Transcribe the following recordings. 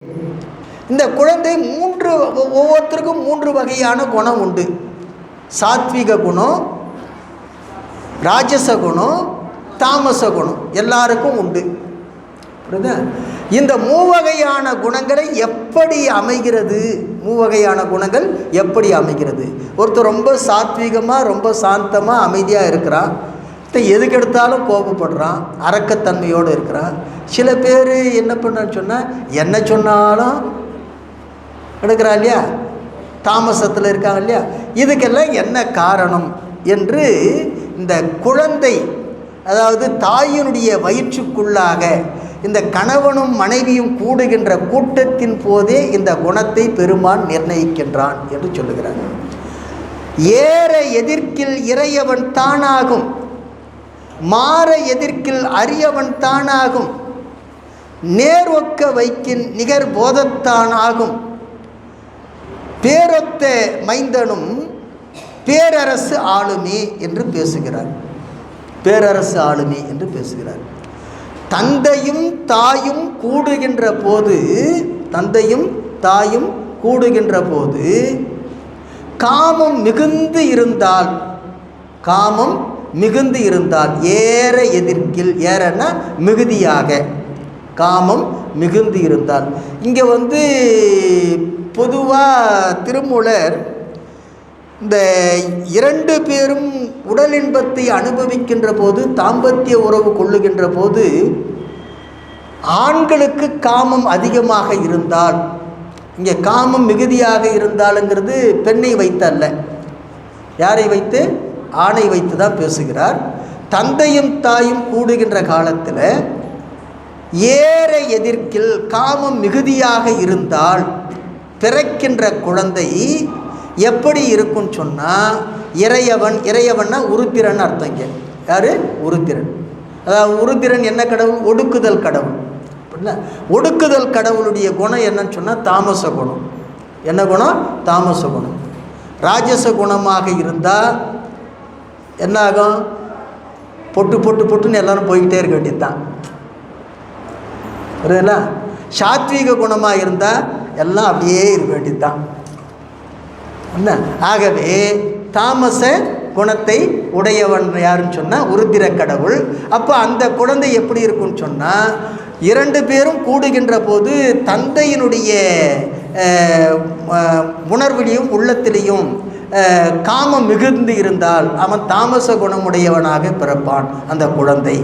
இந்த குழந்தை ஒவ்வொருத்தருக்கும் 3 வகையான குணம் உண்டு. சாத்விக குணம், ராஜச குணம், தாமச குணம் எல்லாருக்கும் உண்டு. புரியுதா? இந்த 3 வகையான குணங்களை எப்படி அமைகிறது? 3 வகையான குணங்கள் எப்படி அமைகிறது? ஒருத்தர் ரொம்ப சாத்வீகமாக, ரொம்ப சாந்தமாக, அமைதியாக இருக்கிறான். எதுக்கு எடுத்தாலும் கோபப்படுறான், அரக்கத்தன்மையோடு இருக்கிறான். சில பேர் என்ன பண்ணன்னு சொன்னால், என்ன சொன்னாலும் எடுக்கிறா இல்லையா, தாமசத்தில் இருக்காங்க இல்லையா. இதுக்கெல்லாம் என்ன காரணம் என்று இந்த குழந்தை, அதாவது தாயினுடைய வயிற்றுக்குள்ளாக இந்த கணவனும் மனைவியும் கூடுகின்ற கூட்டத்தின் போதே இந்த குணத்தை பெருமான் நிர்ணயிக்கின்றான் என்று சொல்லுகிறார். ஏற எதிர்க்கில் இறையவன் தானாகும், மாற எதிர்க்கில் அரியவன் தானாகும், நேர்ஒக்க வைக்கின் நிகர் போதத்தானாகும், பேரொத்த மைந்தனும் பேரரசு ஆளுமே என்று பேசுகிறார். பேரரசு ஆளுமே என்று பேசுகிறார். தந்தையும் தாயும் கூடுகின்ற போது, தந்தையும் தாயும் கூடுகின்ற போது காமம் மிகுந்து இருந்தால், காமம் மிகுந்து இருந்தால், ஏற எதிர்க்கில், ஏறன்னா மிகுதியாக, காமம் மிகுந்து இருந்தால். இங்கே பொதுவாக திருமூலர் இந்த 2 பேரும் உடல் இன்பத்தை அனுபவிக்கின்ற போது, தாம்பத்திய உறவு கொள்ளுகின்ற போது ஆண்களுக்கு காமம் அதிகமாக இருந்தால், இங்கே காமம் மிகுதியாக இருந்தாலுங்கிறது பெண்ணை வைத்து அல்ல, யாரை வைத்து? ஆணை வைத்து தான் பேசுகிறார். தந்தையும் தாயும் கூடுகின்ற காலத்தில் ஏற எதிர்க்கில் காமம் மிகுதியாக இருந்தால் பிறக்கின்ற குழந்தை எப்படி இருக்குன்னு சொன்னால், இறையவன், இறையவன்னா உருத்திரன் அர்த்தம். இங்கே யார்? உருத்திரன். அதாவது உருத்திரன் என்ன கடவுள்? ஒடுக்குதல் கடவுள். அப்படின்னா ஒடுக்குதல் கடவுளுடைய குணம் என்னன்னு சொன்னால் தாமச குணம். என்ன குணம்? தாமச குணம். ராஜச குணமாக இருந்தால் என்ன ஆகும்? பொட்டுன்னு எல்லாரும் போய்கிட்டே இருக்க வேண்டியது தான். புரியுதுங்களா? சாத்வீக குணமாக இருந்தால் எல்லாம் அப்படியே இருக்க வேண்டியது தான். ஆகவே தாமச குணத்தை உடையவன் யாருன்னு சொன்னால் உருத்திர கடவுள். அப்போ அந்த குழந்தை எப்படி இருக்குன்னு சொன்னால், 2 பேரும் கூடுகின்ற போது தந்தையினுடைய உணர்விலையும் உள்ளத்திலையும் காமம் மிகுந்து இருந்தால் அவன் தாமச குணமுடையவனாக பிறப்பான் அந்த குழந்தை.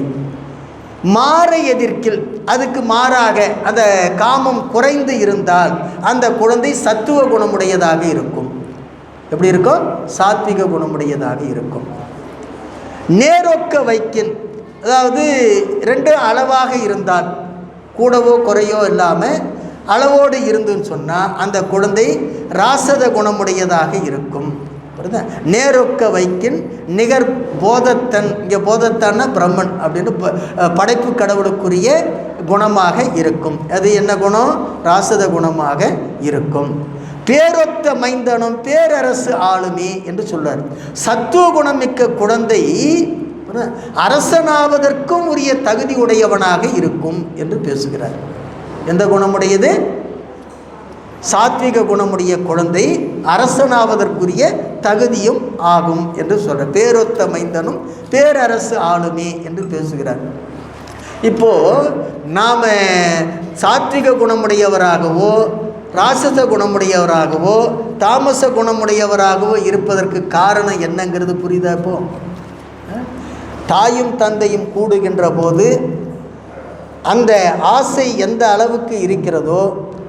மாற எதிர்க்கில், அதுக்கு மாறாக அந்த காமம் குறைந்து இருந்தால் அந்த குழந்தை சத்துவ குணமுடையதாக இருக்கும். எப்படி இருக்கும்? சாத்விக குணமுடையதாக இருக்கும். நேரொக்க வைக்கின், அதாவது 2 அளவாக இருந்தால், கூடவோ குறையோ இல்லாமல் அளவோடு இருந்துன்னு சொன்னால் அந்த குழந்தை ராசத குணமுடையதாக இருக்கும். புரியுதா? நேரொக்க வைக்கின் நிகர் போதத்தன், இங்கே போதத்தான்னா பிரம்மன் அப்படின்னு படைப்பு கடவுளுக்குரிய குணமாக இருக்கும். அது என்ன குணம்? ராசத குணமாக இருக்கும். பேரொத்த மைந்தனும் பேரரசு ஆளுமே என்று சொல்றார். சத்துவ குணம் மிக்க குழந்தை அரசனாவதற்கும் உரிய தகுதி உடையவனாக இருக்கும் என்று பேசுகிறார். எந்த குணமுடையது? சாத்விக குணமுடைய குழந்தை அரசனாவதற்குரிய தகுதியும் ஆகும் என்று சொல்ற. பேரொத்த மைந்தனும் பேரரசு ஆளுமே என்று பேசுகிறார். இப்போ நாம சாத்விக குணமுடையவராகவோ ராசச குணமுடையவராகவோ தாமச குணமுடையவராகவோ இருப்பதற்கு காரணம் என்னங்கிறது புரியுதா? இப்போ தாயும் தந்தையும் கூடுகின்ற போது அந்த ஆசை எந்த அளவுக்கு இருக்கிறதோ,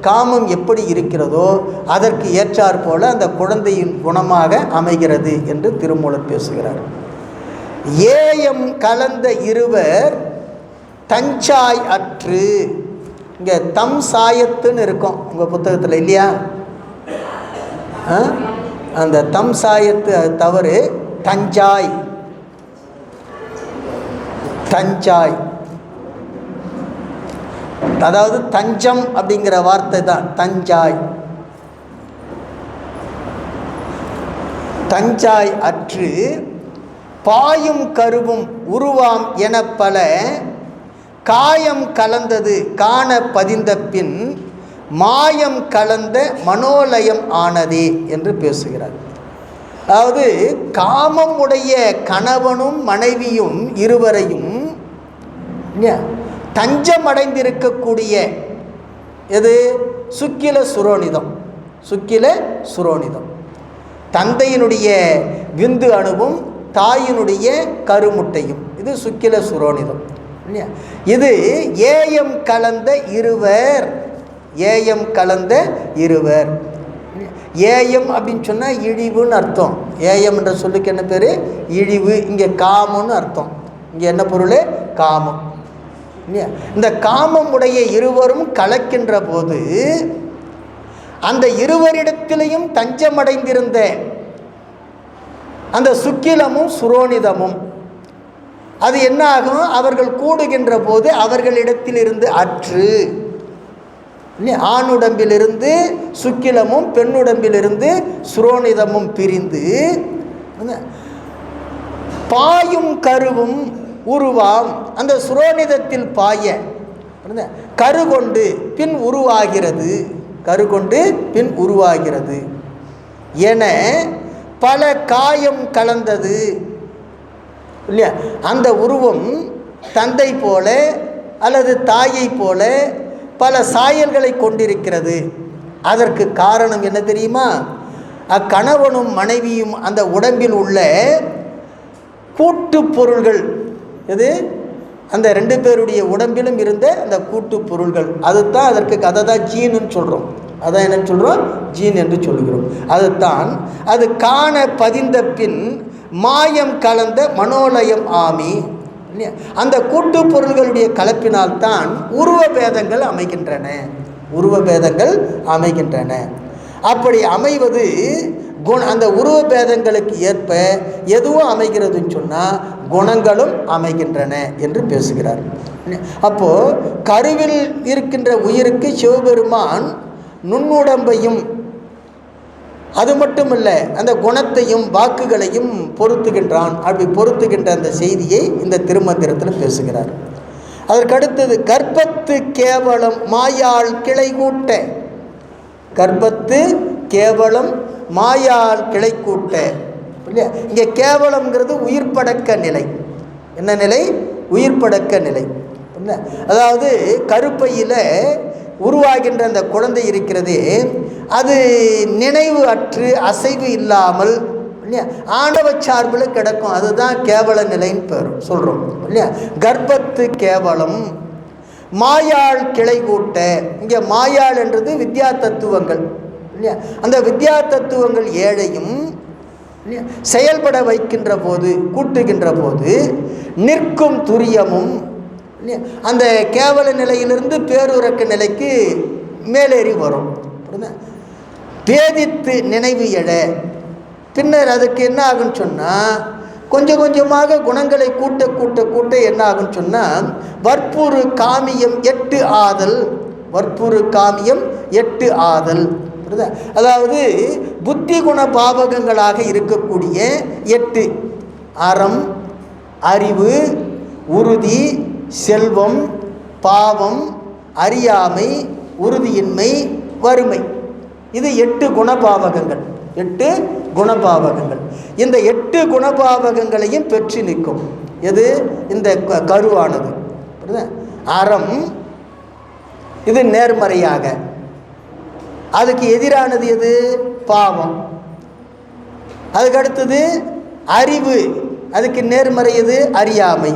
காமம் எப்படி இருக்கிறதோ அதற்கு ஏற்றாற் போல அந்த குழந்தையின் குணமாக அமைகிறது என்று திருமூலர் பேசுகிறார். ஏயம் கலந்த இருவர் தஞ்சாய் அற்று, இங்கே தம் சாயத்துன்னு இருக்கும் உங்கள் புத்தகத்தில் இல்லையா? அந்த தம் சாயத்து அது தவறு. தஞ்சாய், தஞ்சாய், அதாவது தஞ்சம் அப்படிங்கிற வார்த்தை தான் தஞ்சாய். தஞ்சாய் அற்று பாயும் கருவும் உருவாம் என பல காயம் கலந்தது காண பதிந்த பின் மாயம் கலந்த மனோலயம் ஆனதே என்று பேசுகிறார். அதாவது காமம் உடைய கணவனும் மனைவியும் இருவரையும் தஞ்சம் அடைந்திருக்கக்கூடிய எது? சுக்கில சுரோனிதம். சுக்கில சுரோனிதம் தந்தையினுடைய விந்து அணுவும் தாயினுடைய கருமுட்டையும், இது சுக்கில சுரோனிதம். இது ஏயம் கலந்த இருவர். ஏயம் கலந்த இருவர். ஏயம் அப்படின்னு சொன்னால் இழிவுன்னு அர்த்தம். ஏயம் என்ற சொல்லுக்கு என்ன பேர்? இழிவு. இங்கே காமம்னு அர்த்தம். இங்கே என்ன பொருள்? காமம். இந்த காமம் உடைய இருவரும் கலக்கின்ற போது அந்த இருவரிடத்திலையும் தஞ்சமடைந்திருந்த அந்த சுக்கிலமும் சுரோனிதமும் அது என்ன ஆகும்? அவர்கள் கூடுகின்ற போது அவர்களிடத்திலிருந்து அற்று, ஆணுடம்பிலிருந்து சுக்கிலமும் பெண்ணுடம்பிலிருந்து சுரோனிதமும் பிரிந்து பாயும் கருவும் உருவாம். அந்த சுரோனிதத்தில் பாய கரு கொண்டு பின் உருவாகிறது. கரு கொண்டு பின் உருவாகிறது என பல காயம் கலந்தது இல்லையா? அந்த உருவம் தந்தை போல அல்லது தாயை போல பல சாயல்களை கொண்டிருக்கிறது. அதற்கு காரணம் என்ன தெரியுமா? அக்கணவனும் மனைவியும் அந்த உடம்பில் உள்ள கூட்டு பொருள்கள். எது? அந்த ரெண்டு பேருடைய உடம்பிலும் இருந்த அந்த கூட்டு பொருள்கள். அதுதான் அதற்கு அதை தான் ஜீன்னு சொல்கிறோம். அதான் என்னன்னு சொல்கிறோம்? ஜீன் என்று சொல்கிறோம். அதுதான் அது காண பதிந்த பின் மாயம் கலந்த மனோலயம் ஆமி. அந்த கூட்டு பொருள்களுடைய கலப்பினால்தான் உருவ பேதங்கள் அமைகின்றன. உருவ பேதங்கள் அமைகின்றன. அப்படி அமைவது அந்த உருவ பேதங்களுக்கு ஏற்ப எதுவும் அமைகிறதுன்னு சொன்னால் குணங்களும் அமைகின்றன என்று பேசுகிறார். அப்போது கருவில் இருக்கின்ற உயிருக்கு சிவபெருமான் நுண்ணுடம்பையும் அது மட்டுமல்ல அந்த குணத்தையும் வாக்குகளையும் பொருத்துகின்றான். அப்படி பொருத்துகின்ற அந்த செய்தியை இந்த திருமந்திரத்தில் பேசுகிறார். அதற்கடுத்தது கர்ப்பத்து கேவலம் மாயாள் கிளை கூட்ட. கர்ப்பத்து கேவலம் மாயால் கிளை கூட்ட. இல்லையா? இங்கே கேவலம்ங்கிறது உயிர்ப்படக்க நிலை. என்ன நிலை? உயிர்ப்படக்க நிலை. அதாவது கருப்பையில் உருவாகின்ற அந்த குழந்தை இருக்கிறதே, அது நினைவு அற்று அசைவு இல்லாமல் இல்லையா ஆணவ சார்பில் கிடக்கும். அதுதான் கேவல நிலைன்னு பேர் சொல்கிறோம் இல்லையா? கர்ப்பத்து கேவலம் மாயாள் கிளை கூட்ட. இங்கே மாயாள் என்றது வித்யா தத்துவங்கள் இல்லையா? அந்த வித்யா தத்துவங்கள் ஏழையும் செயல்பட வைக்கின்ற போது கூட்டுகின்ற போது நிற்கும் துரியமும் அந்த கேவல நிலையிலிருந்து பேருறக்க நிலைக்கு மேலேறி வரும். பேதித்து நினைவு எழ. பின்னர் அதுக்கு என்ன ஆகுன்னு சொன்னால் கொஞ்சம் கொஞ்சமாக குணங்களை கூட்ட கூட்ட கூட்ட என்ன ஆகுன்னு சொன்னால் வற்புறு காமியம் 8 ஆதல். வற்புறு காமியம் 8 ஆதல். அதாவது புத்தி குண பாவகங்களாக இருக்கக்கூடிய 8 அறம், அறிவு, உறுதி, செல்வம், பாவம், அறியாமை, உறுதியின்மை, வறுமை. இது 8 குணபாவகங்கள். 8 குணபாவகங்கள். இந்த 8 குணபாவகங்களையும் பெற்று நிற்கும். எது? இந்த கருவானது. அறம் இது நேர்மறையாக. அதுக்கு எதிரானது எது? பாவம். அதுக்கடுத்தது அறிவு, அதுக்கு நேர்மறையது அறியாமை.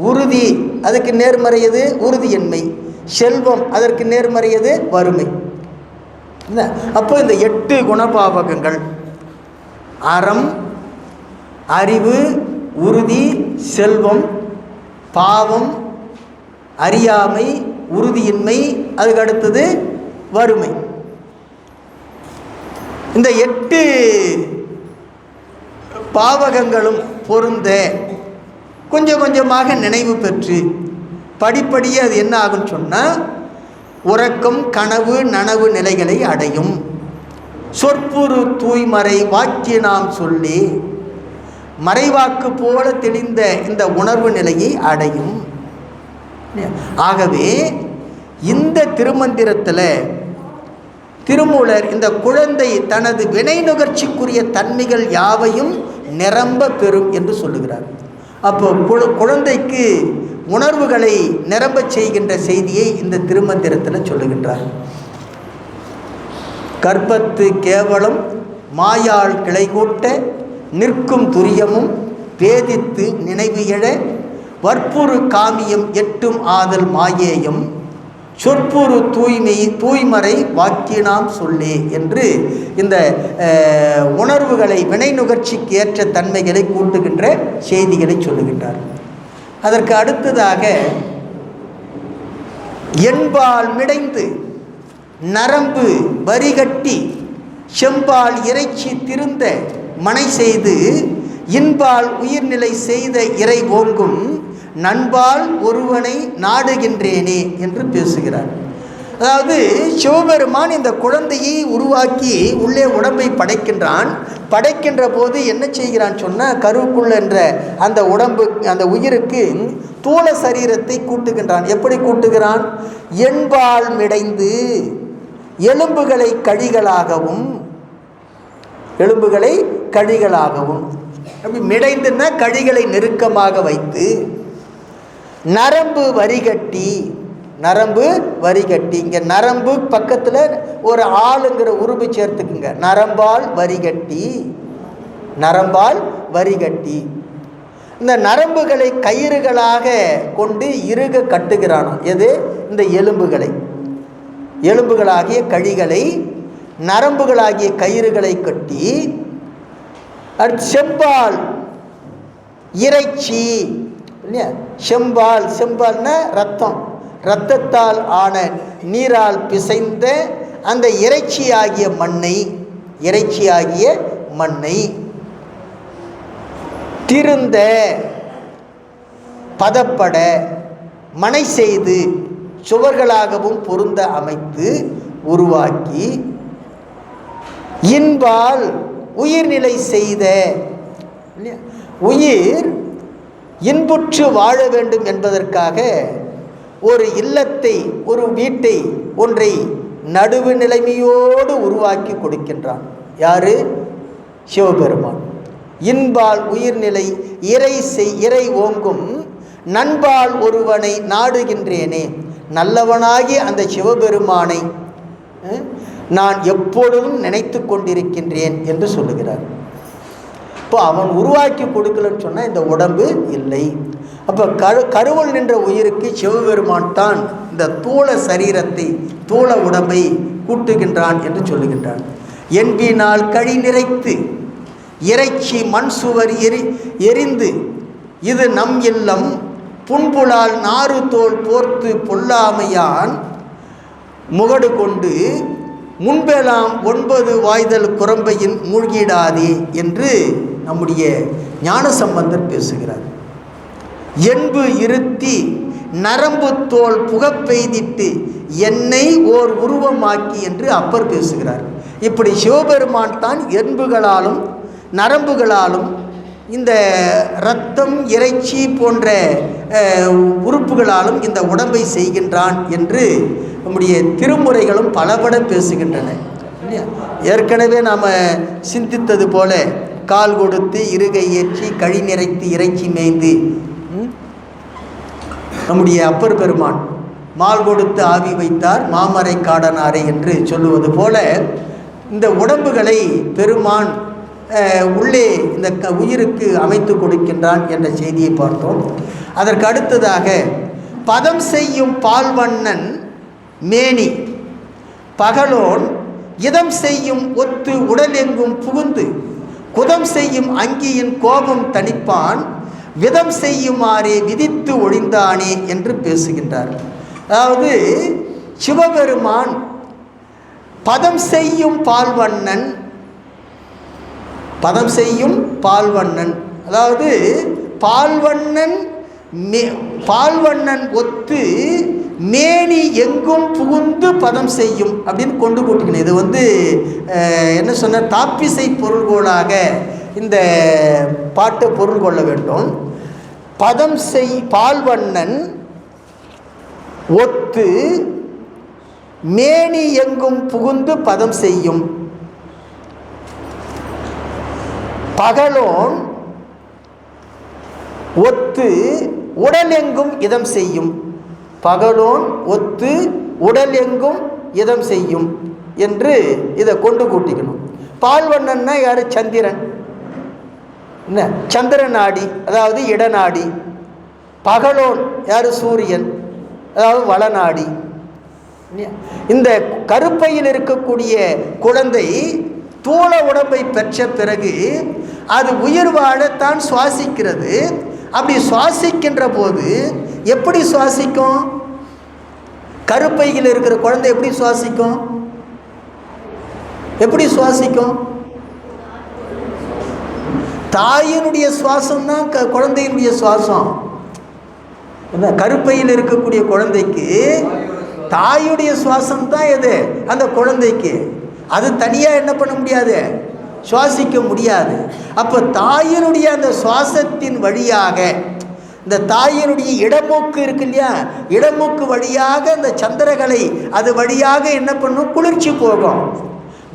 உறுதி, அதுக்கு நேர்மறையது உறுதியின்மை. செல்வம், அதற்கு நேர்மறையது வறுமை. அப்போ இந்த 8 குணபாவகங்கள் அறம், அறிவு, உறுதி, செல்வம், பாவம், அறியாமை, உறுதியின்மை, அதுக்கு அடுத்தது வறுமை. இந்த 8 பாவகங்களும் பொருந்த கொஞ்சம் கொஞ்சமாக நினைவு பெற்று படிப்படியே அது என்ன ஆகுன்னு சொன்னால் உறக்கம், கனவு, நனவு நிலைகளை அடையும். சொற்புறு தூய்மறை வாக்கிய நாம் சொல்லி மறைவாக்கு போல தெளிந்த இந்த உணர்வு நிலையை அடையும். ஆகவே இந்த திருமந்திரத்தில் திருமூலர் இந்த குழந்தை தனது வினை நுகர்ச்சிக்குரிய தன்மைகள் யாவையும் நிரம்ப பெறும் என்று சொல்லுகிறார். அப்போ குழந்தைக்கு உணர்வுகளை நிரம்ப செய்கின்ற செய்தியை இந்த திருமந்திரத்தில் சொல்லுகின்றார். கற்பத்து கேவலம் மாயாள் கிளை கூட்ட நிற்கும் துரியமும் வேதித்து நினைவு எழ வற்புறு காமியம் எட்டும் ஆதல் மாயேயம் சொற்புறு தூய்மறை வாக்கினாம் சொல்லே என்று இந்த உணர்வுகளை வினை நுகர்ச்சிக்கு ஏற்ற தன்மைகளை கூட்டுகின்ற செய்திகளை சொல்லுகின்றார். அதற்கு அடுத்ததாக என்பால் மிடைந்து நரம்பு வரிகட்டி செம்பால் இறைச்சி திருந்த மனை செய்து இன்பால் உயிர்நிலை செய்த இறை ஓங்கும் நண்பால் ஒருவனை நாடுகின்றேனே என்று பேசுகிறார். அதாவது சிவபெருமான் இந்த குழந்தையை உருவாக்கி உள்ளே உடம்பை படைக்கின்றான். படைக்கின்ற போது என்ன செய்கிறான் சொன்னால் கருவுக்குள் என்ற அந்த உடம்பு அந்த உயிருக்கு தூள சரீரத்தை கூட்டுகின்றான். எப்படி கூட்டுகிறான்? என்பால் மிடைந்து எலும்புகளை கழிகளாகவும் அப்படி மிடைந்துன்னா கழிகளை நெருக்கமாக வைத்து நரம்பு வரிகட்டி இங்கே நரம்பு பக்கத்தில் ஒரு ஆளுங்கிற உருவு சேர்த்துக்குங்க. நரம்பால் வரிகட்டி இந்த நரம்புகளை கயிறுகளாக கொண்டு இறுக கட்டுகிறானோ. எது? இந்த எலும்புகளாகிய கழிகளை நரம்புகளாகிய கயிறுகளை கட்டி செம்பால் இறைச்சி இல்லையா? செம்பால்னா இரத்தத்தால் ஆன நீரால் பிசைந்த அந்த இறைச்சியாகிய மண்ணை திருந்த பதப்பட மனை செய்து சுவர்களாகவும் பொருந்த அமைத்து உருவாக்கி இன்பால் உயிர்நிலை செய்த உயிர் இன்புற்று வாழ வேண்டும் என்பதற்காக ஒரு இல்லத்தை ஒரு வீட்டை ஒன்றை நடுவு நிலைமையோடு உருவாக்கி கொடுக்கின்றான். யாரு? சிவபெருமான். இன்பால் உயிர்நிலை இறை ஓங்கும் நண்பால் ஒருவனை நாடுகின்றேனே, நல்லவனாகி அந்த சிவபெருமானை நான் எப்பொழுதும் நினைத்து கொண்டிருக்கின்றேன் என்று சொல்லுகிறார். இப்போ அவன் உருவாக்கி கொடுக்கலன்னு சொன்னால் இந்த உடம்பு இல்லை. அப்போ கருவல் நின்ற உயிருக்கு சிவபெருமான் தான் இந்த தூள சரீரத்தை தூள உடம்பை கூட்டுகின்றான் என்று சொல்லுகின்றான். என்பினால் கழி நிறைத்து இறைச்சி மண் சுவர் எரிந்து இது நம் இல்லம் புன்புலால் நாறு தோல் போர்த்து பொல்லாமையான் முகடு கொண்டு முன்பெல்லாம் 9 வாய்தல் குரம்பையின் மூழ்கிடாதே என்று நம்முடைய ஞானசம்பந்தர் பேசுகிறார். என்பு இருத்தி நரம்பு தோல் புகப்பெய்திட்டு என்னை ஓர் உருவமாக்கி என்று அப்பர் பேசுகிறார். இப்படி சிவபெருமான் தான் என்புகளாலும் நரம்புகளாலும் இந்த இரத்தம் இறைச்சி போன்ற உறுப்புகளாலும் இந்த உடம்பை செய்கின்றான் என்று நம்முடைய திருமுறைகளும் பலபட பேசுகின்றன. ஏற்கனவே நாம் சிந்தித்தது போல கால் கொடுத்து இருகை ஏற்றி கழி நிறைத்து இறைச்சி மேய்ந்து நம்முடைய அப்பர் பெருமான் மால் கொடுத்து ஆவி வைத்தார் மாமரை காடனாரே என்று சொல்லுவது போல இந்த உடம்புகளை பெருமான் உள்ளே இந்த உயிருக்கு அமைத்து கொடுக்கின்றான் என்ற செய்தியை பார்த்தோம். அதற்கு அடுத்ததாக பதம் செய்யும் பால்வண்ணன் மேனி பகலோன் இதம் செய்யும் ஒத்து உடல் எங்கும் புகுந்து குதம் செய்யும் அங்கியின் கோபம் தணிப்பான் விதம் செய்யுமாறே விதித்து ஒழிந்தானே என்று பேசுகின்றார். அதாவது சிவபெருமான் பதம் செய்யும் பால்வண்ணன் அதாவது பால்வண்ணன் ஒத்து மேனி எங்கும் புகுந்து பதம் செய்யும் அப்படின்னு கொண்டு கூட்டிக்கணும். இது என்ன சொன்ன தாப்பிசை பொருள்கோளாக இந்த பாட்டை பொருள் கொள்ள வேண்டும். பதம் செய் பால்வண்ணன் ஒத்து மேனி எங்கும் புகுந்து பதம் செய்யும். பகலோன் ஒத்து உடல் எங்கும் இதம் செய்யும். பகலோன் ஒத்து உடல் எங்கும் இதம் செய்யும் என்று இதை கொண்டு கூட்டிக்கணும். பால்வண்ணன்னா யார்? சந்திரன். என்ன? சந்திர நாடி, அதாவது இடநாடி. பகலோன் யார்? சூரியன், அதாவது வளநாடி. இந்த கருப்பையில் இருக்கக்கூடிய குழந்தை தூள உடம்பை பெற்ற பிறகு அது உயிர் வாழத்தான் சுவாசிக்கிறது. அப்படி சுவாசிக்கின்ற போது எப்படி சுவாசிக்கும்? கருப்பையில் இருக்கிற குழந்தை எப்படி சுவாசிக்கும்? எப்படி சுவாசிக்கும்? தாயினுடைய சுவாசம் தான் குழந்தையினுடைய சுவாசம். என்ன? கருப்பையில் இருக்கக்கூடிய குழந்தைக்கு தாயுடைய சுவாசம் தான் எது? அந்த குழந்தைக்கு. அது தனியாக என்ன பண்ண முடியாது? சுவாசிக்க முடியாது. அப்போ தாயினுடைய அந்த சுவாசத்தின் வழியாக, இந்த தாயினுடைய இடமூக்கு இருக்கு இல்லையா, இடமூக்கு வழியாக அந்த சந்திரகலை அது வழியாக என்ன பண்ணும்? குளிர்ச்சி போகும்.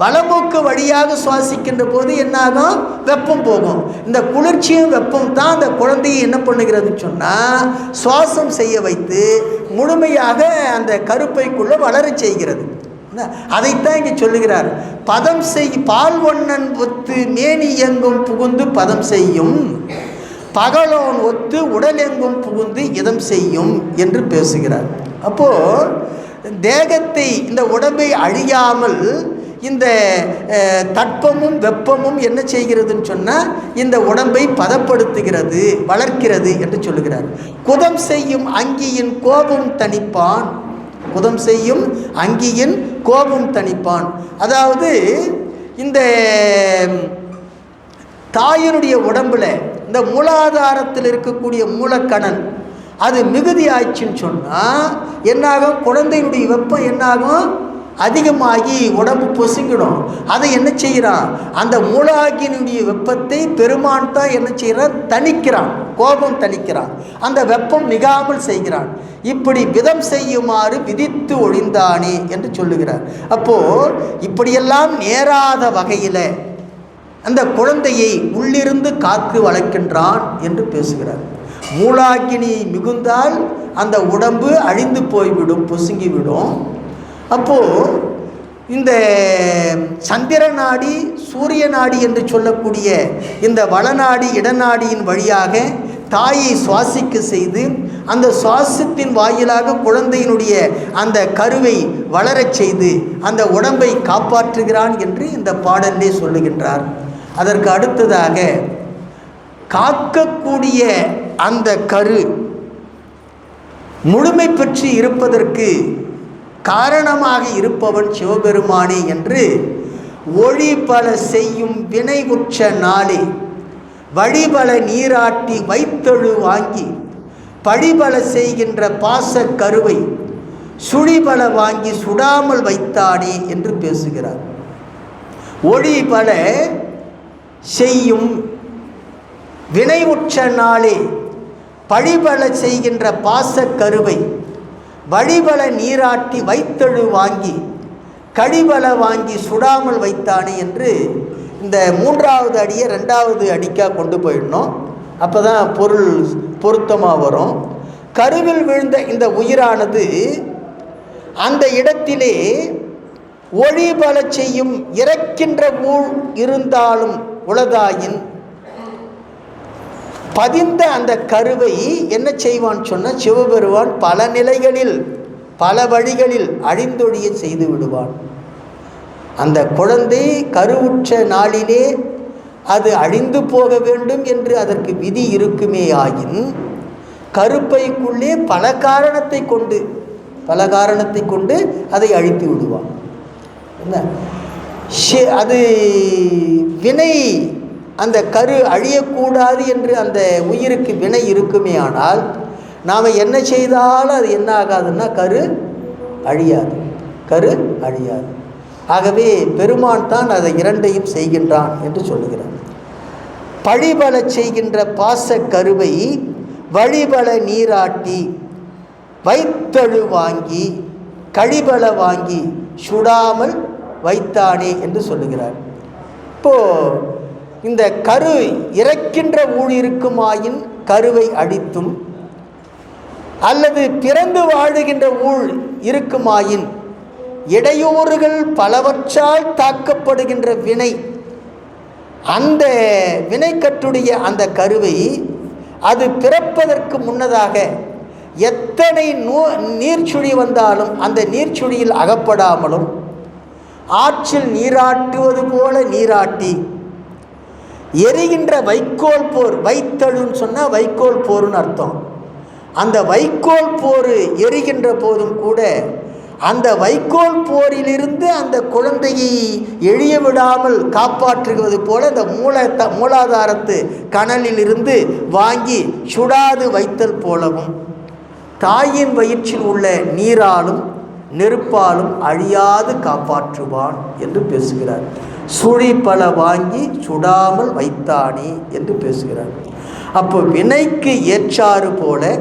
வலமூக்கு வழியாக சுவாசிக்கின்ற போது என்னாகும்? வெப்பம் போகும். இந்த குளிர்ச்சியும் வெப்பம் தான் அந்த குழந்தையை என்ன பண்ணுகிறதுன்னு சொன்னால் சுவாசம் செய்ய வைத்து முழுமையாக அந்த கருப்பைக்குள்ளே வளர செய்கிறது. அதைத்தான் இங்கே சொல்லுகிறார். பதம் செய் பால்வண்ணன் ஒத்து மேனி எங்கும் புகுந்து பதம் செய்யும். பகலோன் ஒத்து உடல் எங்கும் புகுந்து இதம் செய்யும் என்று பேசுகிறார். அப்போது தேகத்தை, இந்த உடம்பை அழியாமல் இந்த தட்பமும் வெப்பமும் என்ன செய்கிறதுன்னு சொன்னால் இந்த உடம்பை பதப்படுத்துகிறது, வளர்க்கிறது என்று சொல்லுகிறார். குதம் செய்யும் அங்கியின் கோபம் தணிப்பான். குதம் செய்யும் அங்கியின் கோபம் தணிப்பான். அதாவது இந்த தாயினுடைய உடம்புல இந்த மூலாதாரத்தில் இருக்கக்கூடிய மூலக்கணன் அது மிகுதி ஆயிடுச்சுன்னு சொன்னால் என்னாகும்? குழந்தையினுடைய வெப்பம் என்னாகும்? அதிகமாகி உடம்பு பொசுங்கிடும். அதை என்ன செய்கிறான்? அந்த மூலாகினுடைய வெப்பத்தை பெருமான் தான் என்ன செய்கிறான்? தணிக்கிறான், கோபம் தணிக்கிறான், அந்த வெப்பம் மிகாமல் செய்கிறான். இப்படி விதம் செய்யுமாறு விதித்து ஒழிந்தானே என்று சொல்லுகிறார். அப்போது இப்படியெல்லாம் நேராத வகையில் அந்த குழந்தையை உள்ளிருந்து காத்து வளர்க்கின்றான் என்று பேசுகிறார். மூலாகினி மிகுந்தால் அந்த உடம்பு அழிந்து போய்விடும், பொசுங்கிவிடும். அப்போது இந்த சந்திர நாடி, சூரிய நாடி என்று சொல்லக்கூடிய இந்த வளநாடி இடநாடியின் வழியாக தாயை சுவாசிக்க செய்து அந்த சுவாசத்தின் வாயிலாக குழந்தையினுடைய அந்த கருவை வளரச் செய்து அந்த உடம்பை காப்பாற்றுகிறான் என்று இந்த பாடலிலே சொல்லுகின்றார். அதற்கு அடுத்ததாக காக்கக்கூடிய அந்த கரு முழுமை பெற்று இருப்பதற்கு காரணமாக இருப்பவன் சிவபெருமானே என்று ஒளிபல செய்யும் வினை உற்ற நாளே வழிபல நீராட்டி வைத்தெழு வாங்கி பழிபல செய்கின்ற பாச கருவை சுழிபல வாங்கி சுடாமல் வைத்தானே என்று பேசுகிறார். ஒளிபல செய்யும் வினை உற்ற நாளே பழிபல செய்கின்ற பாச கருவை வழிபல நீராட்டி வைத்தெழு வாங்கி கழிபல வாங்கி சுடாமல் வைத்தானே என்று இந்த மூன்றாவது அடியை ரெண்டாவது அடிக்காக கொண்டு போயிடணும். அப்போ தான் பொருள் பொருத்தமாக வரும். கருவில் விழுந்த இந்த உயிரானது அந்த இடத்திலே ஒளிபல செய்யும் இறக்கின்ற ஊழ் இருந்தாலும் உளதாயின் பதிந்த அந்த கருவை என்ன செய்வான் சொன்ன சிவபெருமான் பல நிலைகளில் பல வழிகளில் அழிந்தொழிய செய்து விடுவான். அந்த குழந்தை கருவுற்ற நாளிலே அது அழிந்து போக வேண்டும் என்று அதற்கு விதி இருக்குமே ஆயின் கருப்பைக்குள்ளே பல காரணத்தை கொண்டு அதை அழித்து விடுவான். என்ன அது வினை, அந்த கரு அழியக்கூடாது என்று அந்த உயிருக்கு வினை இருக்குமே ஆனால் நாம் என்ன செய்தாலும் அது என்ன ஆகாதுன்னா கரு அழியாது. ஆகவே பெருமான் தான் அதை இரண்டையும் செய்கின்றான் என்று சொல்லுகிறார். பழிபல செய்கின்ற பாச கருவை வழிபல நீராட்டி வைத்தழு வாங்கி கழிபல வாங்கி சுடாமல் வைத்தானே என்று சொல்லுகிறார். இப்போது இந்த கரு இறக்கின்ற ஊழ் இருக்குமாயின் கருவை அடித்தும், அல்லது பிறந்து வாழுகின்ற ஊழ் இருக்குமாயின் இடையூறுகள் பலவற்றால் தாக்கப்படுகின்ற வினை, அந்த வினைக்கட்டுடைய அந்த கருவை அது பிறப்பதற்கு முன்னதாக எத்தனை நீர்ச்சுழி வந்தாலும் அந்த நீர்ச்சுழியில் அகப்படாமலும் ஆற்றில் நீராட்டுவது போல நீராட்டி எரிகின்ற வைக்கோல் போர், வைத்தழுன்னு சொன்னால் வைக்கோல் போர்னு அர்த்தம். அந்த வைக்கோல் போர் எரிகின்ற போதும் கூட அந்த வைக்கோல் போரிலிருந்து அந்த குழந்தையை எழிய விடாமல் காப்பாற்றுவது போல அந்த மூலாதாரத்து கனலிலிருந்து வாங்கி சுடாது வைத்தல் போலவும் தாயின் வயிற்றில் உள்ள நீராலும் நெருப்பாலும் அழியாது காப்பாற்றுவான் என்று பேசுகிறார். சுழி பல வாங்கி சுடாமல் வைத்தானே என்று பேசுகிறார். அப்போ வினைக்கு ஏற்றாறு போல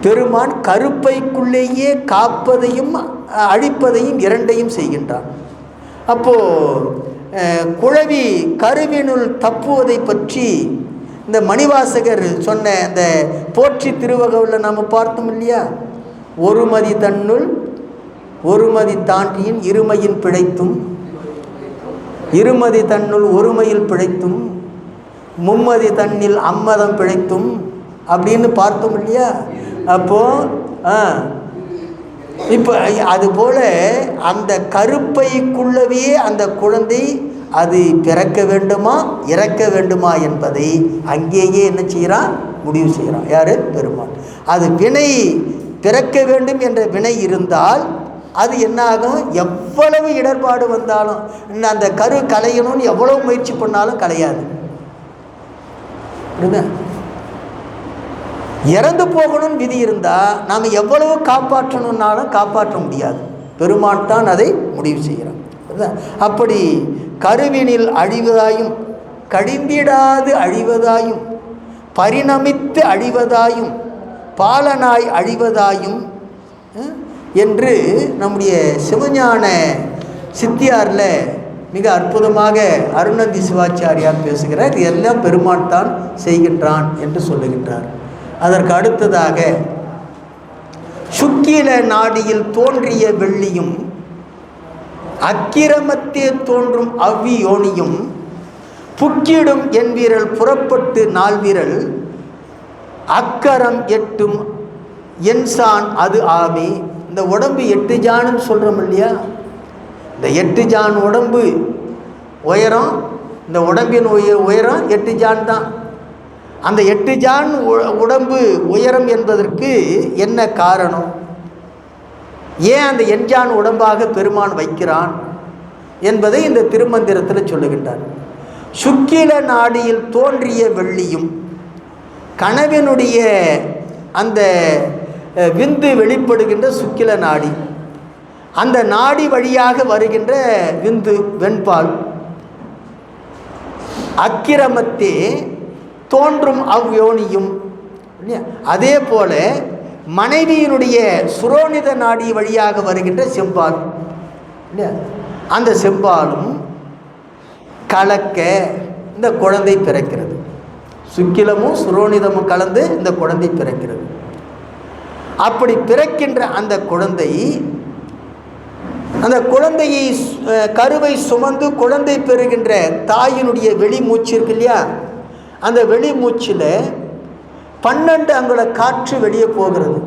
பெருமான் கருப்பைக்குள்ளேயே காப்பதையும் அழிப்பதையும் இரண்டையும் செய்கின்றான். அப்போது குழவி கருவினுள் தப்புவதை பற்றி இந்த மணிவாசகர் சொன்ன அந்த போற்றி திருவகவில் நாம் பார்த்தோம் இல்லையா? ஒருமதி தன்னுள் ஒருமதி தாண்டியின் இருமையின் பிழைத்தும், இருமதி தன்னுள் ஒருமையில் பிழைத்தும், மும்மதி தன்னில் அம்மதம் பிழைத்தும் அப்படின்னு பார்த்தோம் இல்லையா? அப்போது இப்போ அதுபோல் அந்த கருப்பைக்குள்ளவே அந்த குழந்தை அது பிறக்க வேண்டுமா இறக்க வேண்டுமா என்பதை அங்கேயே என்ன செய்கிறான்? முடிவு செய்கிறான். யார்? பெருமான். அது வினை பிறக்க வேண்டும் என்ற வினை இருந்தால் அது என்னாகும்? எவ்வளவு இடர்பாடு வந்தாலும் அந்த கரு களையணும்னு எவ்வளவு முயற்சி பண்ணாலும் களையாது. இறந்து போகணும்னு விதி இருந்தால் நாம் எவ்வளவு காப்பாற்றணுன்னாலும் காப்பாற்ற முடியாது. பெருமான் தான் அதை முடிவு செய்கிறான். அப்படி கருவினில் அழிவதாயும் கடிந்திடாது அழிவதாயும் பரிணமித்து அழிவதாயும் பாலனாய் அழிவதாயும் என்று நம்முடைய சிவஞான சித்தியாரில் மிக அற்புதமாக அருணந்தி சிவாச்சாரியார் பேசுகிறார். இது எல்லாம் பெருமான் தான் செய்கின்றான் என்று சொல்லுகின்றார். அதற்கு அடுத்ததாக சுக்கில நாடியில் தோன்றிய வெள்ளியும் அக்கிரமத்தே தோன்றும் அவ்வியோனியும் புக்கிடும் என் வீரல் புறப்பட்டு நாள் வீரல் அக்கரம் எட்டும் என்சான் அது ஆமே. இந்த உடம்பு 8 ஜானுன்னு சொல்கிறோம் இல்லையா? இந்த 8 ஜான் உடம்பு உயரம், இந்த உடம்பின் உயரம் 8 ஜான் தான். அந்த 8 ஜான் உடம்பு உயரம் என்பதற்கு என்ன காரணம்? ஏன் அந்த எண்ஜான் உடம்பாக பெருமான் வைக்கிறான் என்பதை இந்த திருமந்திரத்தில் சொல்லுகின்றார். சுக்கில நாடியில் தோன்றிய வெள்ளியும், கனவினுடைய அந்த விந்து வெளிப்படுகின்ற சுக்கில நாடி, அந்த நாடி வழியாக வருகின்ற விந்து வெண்பால், அக்கிரமத்தே தோன்றும் அவ்யோனியும், அதே போல மனைவியினுடைய சுரோனித நாடி வழியாக வருகின்ற செம்பால், அந்த செம்பாலும் கலக்க இந்த குழந்தை பிறக்கிறது. சுக்கிலமும் சுரோனிதமும் கலந்து இந்த குழந்தை பிறக்கிறது. அப்படி பிறக்கின்ற அந்த குழந்தையை கருவை சுமந்து குழந்தை பெறுகின்ற தாயினுடைய வெளி மூச்சு இருக்கு இல்லையா? அந்த வெளி மூச்சில் 12 அங்குல காற்று வெளியே போகிறது.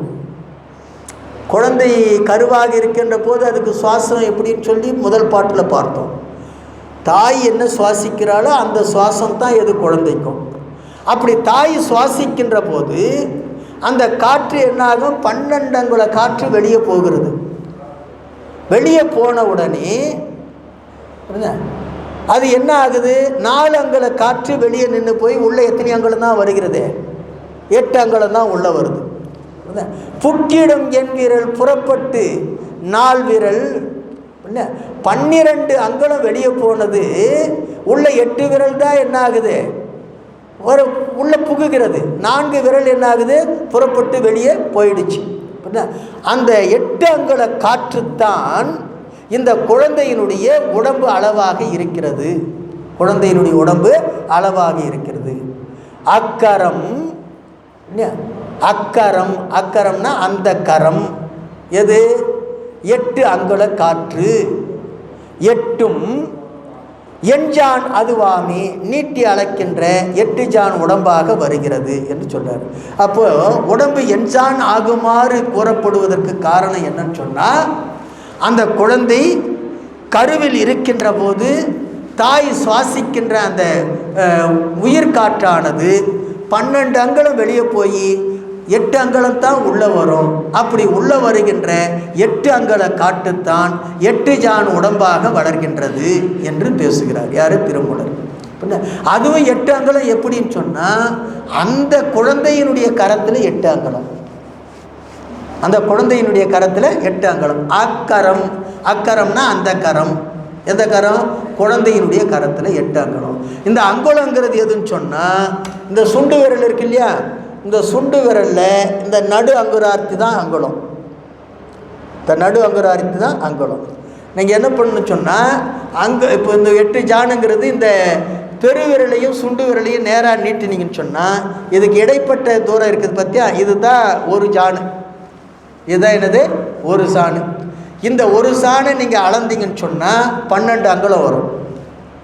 குழந்தை கருவாக இருக்கின்ற போது அதுக்கு சுவாசம் எப்படின்னு சொல்லி முதல் பாட்டில் பார்த்தோம். தாய் என்ன சுவாசிக்கிறாளோ அந்த சுவாசம் தான் எது குழந்தைக்கும். அப்படி தாய் சுவாசிக்கின்ற போது அந்த காற்று என்னாகும்? 12 அங்குல காற்று வெளியே போகிறது. வெளியே போன உடனே அது என்ன ஆகுது? 4 அங்குல காற்று வெளியே நின்று போய் உள்ளே எத்தனை அங்குலம் தான் வருகிறது? 8 அங்குலம் தான் உள்ளே வருது. புக்கிடும் என் வீரல் புறப்பட்டு நாள் வீரல், 12 அங்குலம் வெளியே போனது, உள்ள 8 விரல் தான் என்ன ஆகுது? உள்ளே புகுகிறது. 4 விரல் என்ன ஆகுது? புறப்பட்டு வெளியே போயிடுச்சு. அந்த 8 அங்குல காற்றுத்தான் இந்த குழந்தையினுடைய உடம்பு அளவாக இருக்கிறது. குழந்தையினுடைய உடம்பு அளவாக இருக்கிறது. அக்கரம், அக்கரம், அக்கரம்னா அந்த கரம் எது? 8 அங்குல காற்று. 8ம் எண்ஜான் அதுவாமி நீட்டி அளக்கின்ற 8 ஜான் உடம்பாக வருகிறது என்று சொல்றார். அப்போ உடம்பு எண்ஜான் ஆகுமாறு கூறப்படுவதற்கு காரணம் என்னன்னு சொன்னால், அந்த குழந்தை கருவில் இருக்கின்ற போது தாய் சுவாசிக்கின்ற அந்த உயிர் காற்றானது 12 அங்குலம் வெளியே போய் 8 அங்குலம் தான் உள்ளே வரும். அப்படி உள்ளே வருகின்ற 8 அங்குல காட்டுத்தான் 8 ஜான் உடம்பாக வளர்கின்றது என்று பேசுகிறார். யார்? திருமூலர். அதுவும் 8 அங்குலம் எப்படின்னு சொன்னால், அந்த குழந்தையினுடைய கரத்தில் 8 அங்குலம், அந்த குழந்தையினுடைய கரத்தில் 8 அங்குலம். அக்கரம், அக்கரம்னா அந்த கரம். எந்த கரம்? குழந்தையினுடைய கரத்தில் 8 அங்குலம். இந்த அங்குலங்கிறது எதுன்னு சொன்னால், இந்த சுண்டு விரல் இருக்கு இல்லையா, இந்த சுண்டு விரலில் இந்த நடு அங்குரார்த்தி தான் அங்குலம். இந்த நடு அங்குரார்த்தி தான் அங்குலம். நீங்கள் என்ன பண்ணணும்னு சொன்னால், இப்போ இந்த 8 ஜானுங்கிறது இந்த பெருவிரலையும் சுண்டு விரலையும் நேராக நீட்டினீங்கன்னு சொன்னால், இதுக்கு இடைப்பட்ட தூரம் இருக்குது பார்த்தியா, இதுதான் ஒரு ஜானு. இதுதான் என்னது? ஒரு சாணு. இந்த ஒரு சாணை நீங்கள் அளந்தீங்கன்னு சொன்னால் 12 அங்குலம் வரும்.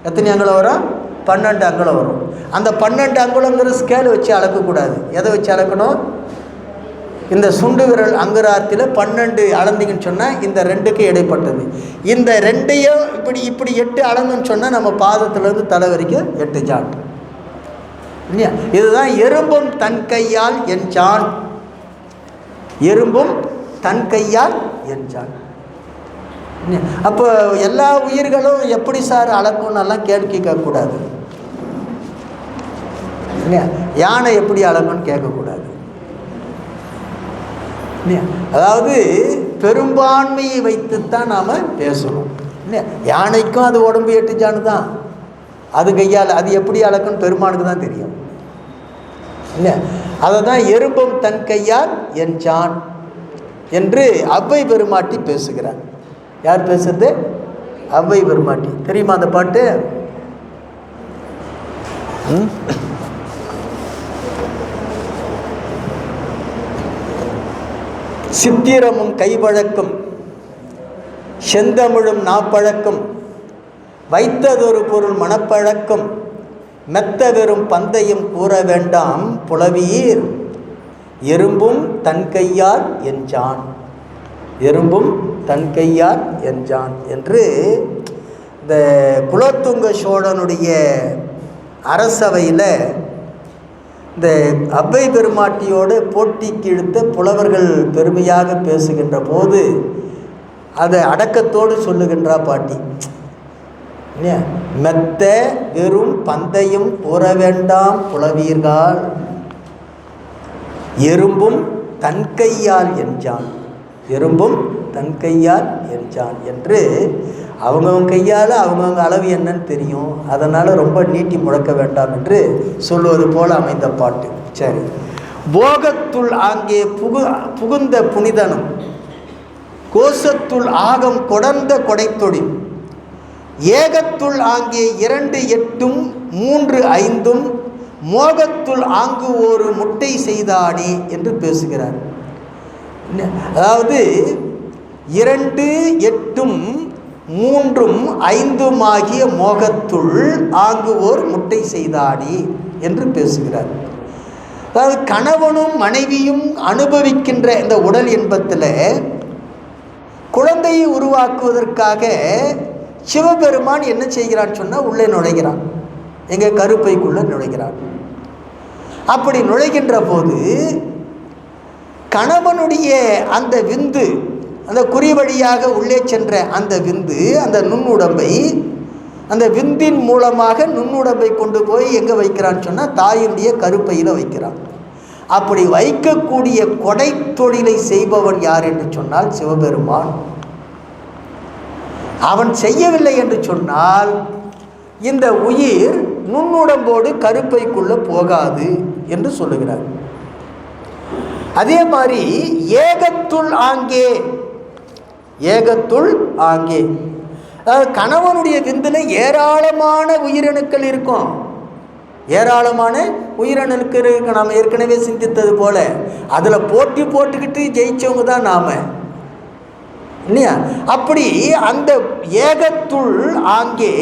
எத்தனை அங்குலம் வரும்? 12 அங்குலம் வரும். அந்த 12 அங்குலங்கிற ஸ்கேல் வச்சு அளக்கக்கூடாது. எதை வச்சு அளக்கணும்? இந்த சுண்டு விரல் அங்குரார்த்தியில் 12 அளந்தீங்கன்னு சொன்னால் இந்த 2க்கு இடைப்பட்டது. இந்த 2ஐயும் இப்படி இப்படி 8 அளந்துன்னு சொன்னால் நம்ம பாதத்திலேருந்து தலை வரைக்கும் 8 ஜான் இல்லையா? இதுதான் எறும்பும் தன் கையால் என்ஜான். எறும்பும் தன் கையால் என்ஜான். அப்போ எல்லா உயிர்களும் எப்படி சார் அளக்கும்னெல்லாம் கேட்கக்கூடாது. யானை எப்படி அளக்கும்னு கேட்கக்கூடாது. அதாவது பெரும்பான்மையை வைத்துத்தான் நாம் பேசணும். யானைக்கும் அது உடம்பு 8 ஜானு தான். அது கையால் அது எப்படி அளக்குன்னு பெருமானுக்கு தான் தெரியும். அதை தான் எறும்பும் தன் கையால் என்ஜான் என்று அவ்வை பெருமாட்டி பேசுகிறார். யார் பேசுறது? அவ்வை பெருமாட்டி. தெரியுமா அந்த பாட்டு? சித்திரமும் கைப்பழக்கும் செந்தமிழும் நாப்பழக்கும் வைத்ததொரு பொருள் மனப்பழக்கம் மெத்த வெறும் பந்தையும் கூற வேண்டாம் புலவீர் எறும்பும் தன் கையால் என்ஜான். எறும்பும் தன் கையால் என்ஜான் என்று இந்த குலோத்துங்க சோழனுடைய அரசவையில் இந்த அவ்வை பெருமாட்டியோடு போட்டிக்கு இழுத்த புலவர்கள் பெருமையாக பேசுகின்ற போது அதை அடக்கத்தோடு சொல்லுகின்றா பாட்டி. மெத்த வெறும் பந்தையும் கூற வேண்டாம் புலவீர்கள் எறும்பும் தன் கையால் என்ஜான். எறும்பும் தன் கையால் என்ஜான் என்று அவங்கவுங்க கையால் அவங்கவுங்க அளவு என்னன்னு தெரியும். அதனால் ரொம்ப நீட்டி முழக்க வேண்டாம் என்று சொல்லுவது போல் அமைந்த பாட்டு. சரி. போகத்துள் ஆங்கே புகுந்த புனிதனும் கோஷத்துள் ஆகம் கொடர்ந்த கொடைத்தொழில் ஏகத்துள் ஆங்கே 2 8 3 5 மோகத்துள் ஆங்கு ஒரு முட்டை செய்தானே என்று பேசுகிறார். அதாவது 2 8 3 5 ஆகிய மோகத்துள் ஆங்கு ஓர் முட்டை செய்தானே என்று பேசுகிறார். அதாவது கணவனும் மனைவியும் அனுபவிக்கின்ற இந்த உடல் இன்பத்தில் குழந்தையை உருவாக்குவதற்காக சிவபெருமான் என்ன செய்கிறான்னு சொன்னால் உள்ளே நுழைகிறான். எங்கள் கருப்பைக்குள்ளே நுழைகிறான். அப்படி நுழைகின்ற போது கணவனுடைய அந்த விந்து, அந்த குறி வழியாக உள்ளே சென்ற அந்த விந்து, அந்த நுண்ணுடம்பை, அந்த விந்தின் மூலமாக நுண்ணுடம்பை கொண்டு போய் எங்கே வைக்கிறான்னு சொன்னால் தாயினுடைய கருப்பையில் வைக்கிறான். அப்படி வைக்கக்கூடிய கொடை தொழிலை செய்பவன் யார் என்று சொன்னால் சிவபெருமான். அவன் செய்யவில்லை என்று சொன்னால் இந்த உயிர் நுண்ணுடம்போடு கருப்பைக்குள்ளே போகாது என்று சொல்லுகிறார். அதே மாதிரி ஏகத்துள் ஆங்கே, ஏகத்துள் ஆங்கே, அதாவது கணவனுடைய விந்தில் ஏராளமான உயிரணுக்கள் இருக்கும், ஏராளமான உயிரணுக்கள் இருக்கு. நாம் ஏற்கனவே சிந்தித்தது போல அதில் போட்டி போட்டுக்கிட்டு ஜெயிச்சவங்க தான் நாம, இல்லையா? அப்படி அந்த ஏகத்துள் ஆங்கே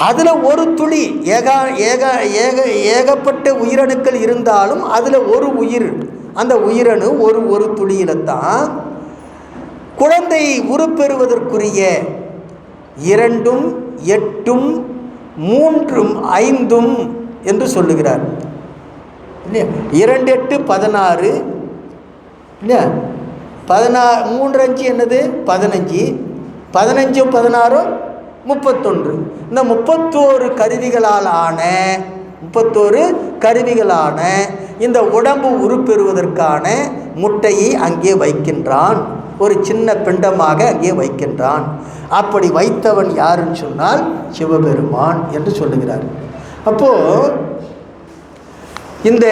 அதில் ஒரு துளி ஏகப்பட்ட உயிரணுக்கள் இருந்தாலும் அதில் ஒரு உயிர், அந்த உயிரணு ஒரு துளியில தான் குழந்தை உருப்பெறுவதற்குரிய 2, 8, 3, 5 என்று சொல்லுகிறார், இல்லையா? 2, 8, 16, இல்லையா? 3, 5 என்னது 15, 15, 16, 31. இந்த 31 கருவிகளான இந்த உடம்பு உருப்பெறுவதற்கான முட்டையை அங்கே வைக்கின்றான், ஒரு சின்ன பிண்டமாக அங்கே வைக்கின்றான். அப்படி வைத்தவன் யாருன்னு சொன்னால் சிவபெருமான் என்று சொல்லுகிறார். அப்போது இந்த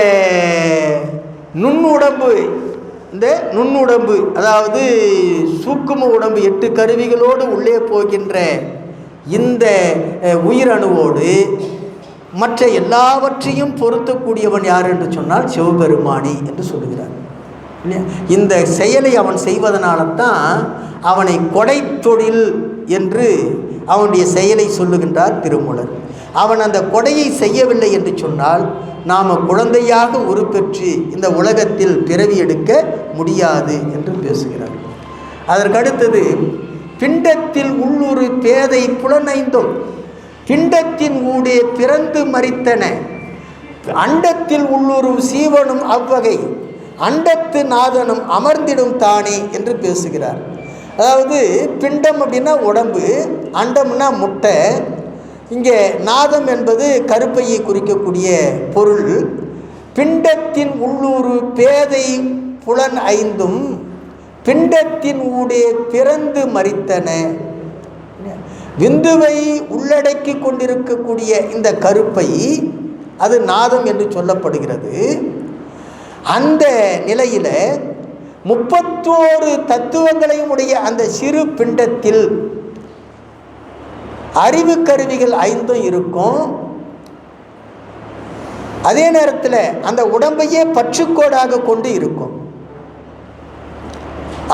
நுண்ணுடம்பு, அதாவது சூக்கும உடம்பு 8 கருவிகளோடு உள்ளே போகின்ற இந்த உயிரணுவோடு மற்ற எல்லாவற்றையும் பொருத்தக்கூடியவன் யார் என்று சொன்னால் சிவபெருமானி என்று சொல்லுகிறார். இந்த செயலை அவன் செய்வதனால தான் அவனை கொடை தொழில் என்று அவனுடைய செயலை சொல்லுகின்றார் திருமூலர். அவன் அந்த கொடையை செய்யவில்லை என்று சொன்னால் நாம் குழந்தையாக உருப்பெற்று இந்த உலகத்தில் பிறவி எடுக்க முடியாது என்று பேசுகிறார். அதற்கடுத்தது பிண்டத்தில் உள்ளுரு பேதை புலனைந்தும் பிண்டத்தின் ஊடே பிறந்து மரித்தன அண்டத்தில் உள்ளுரு சீவனும் அவ்வகை அண்டத்து நாதனும் அமர்ந்திடும் தானே என்று பேசுகிறார். அதாவது பிண்டம் அப்படின்னா உடம்பு, அண்டம்னா முட்டை, இங்கே நாதம் என்பது கருப்பையை குறிக்கக்கூடிய பொருள். பிண்டத்தின் உள்ளூர் பேதை புலன் 5 பிண்டத்தின் ஊடே பிறந்து மரித்தன. விந்துவை உள்ளடக்கி கொண்டிருக்கக்கூடிய இந்த கருப்பை அது நாதம் என்று சொல்லப்படுகிறது. அந்த நிலையில் 31 தத்துவங்களையும் உடைய அந்த சிறு பிண்டத்தில் அறிவு கருவிகள் 5 இருக்கும். அதே நேரத்தில் அந்த உடம்பையே பற்றுக்கோடாக கொண்டு இருக்கும்.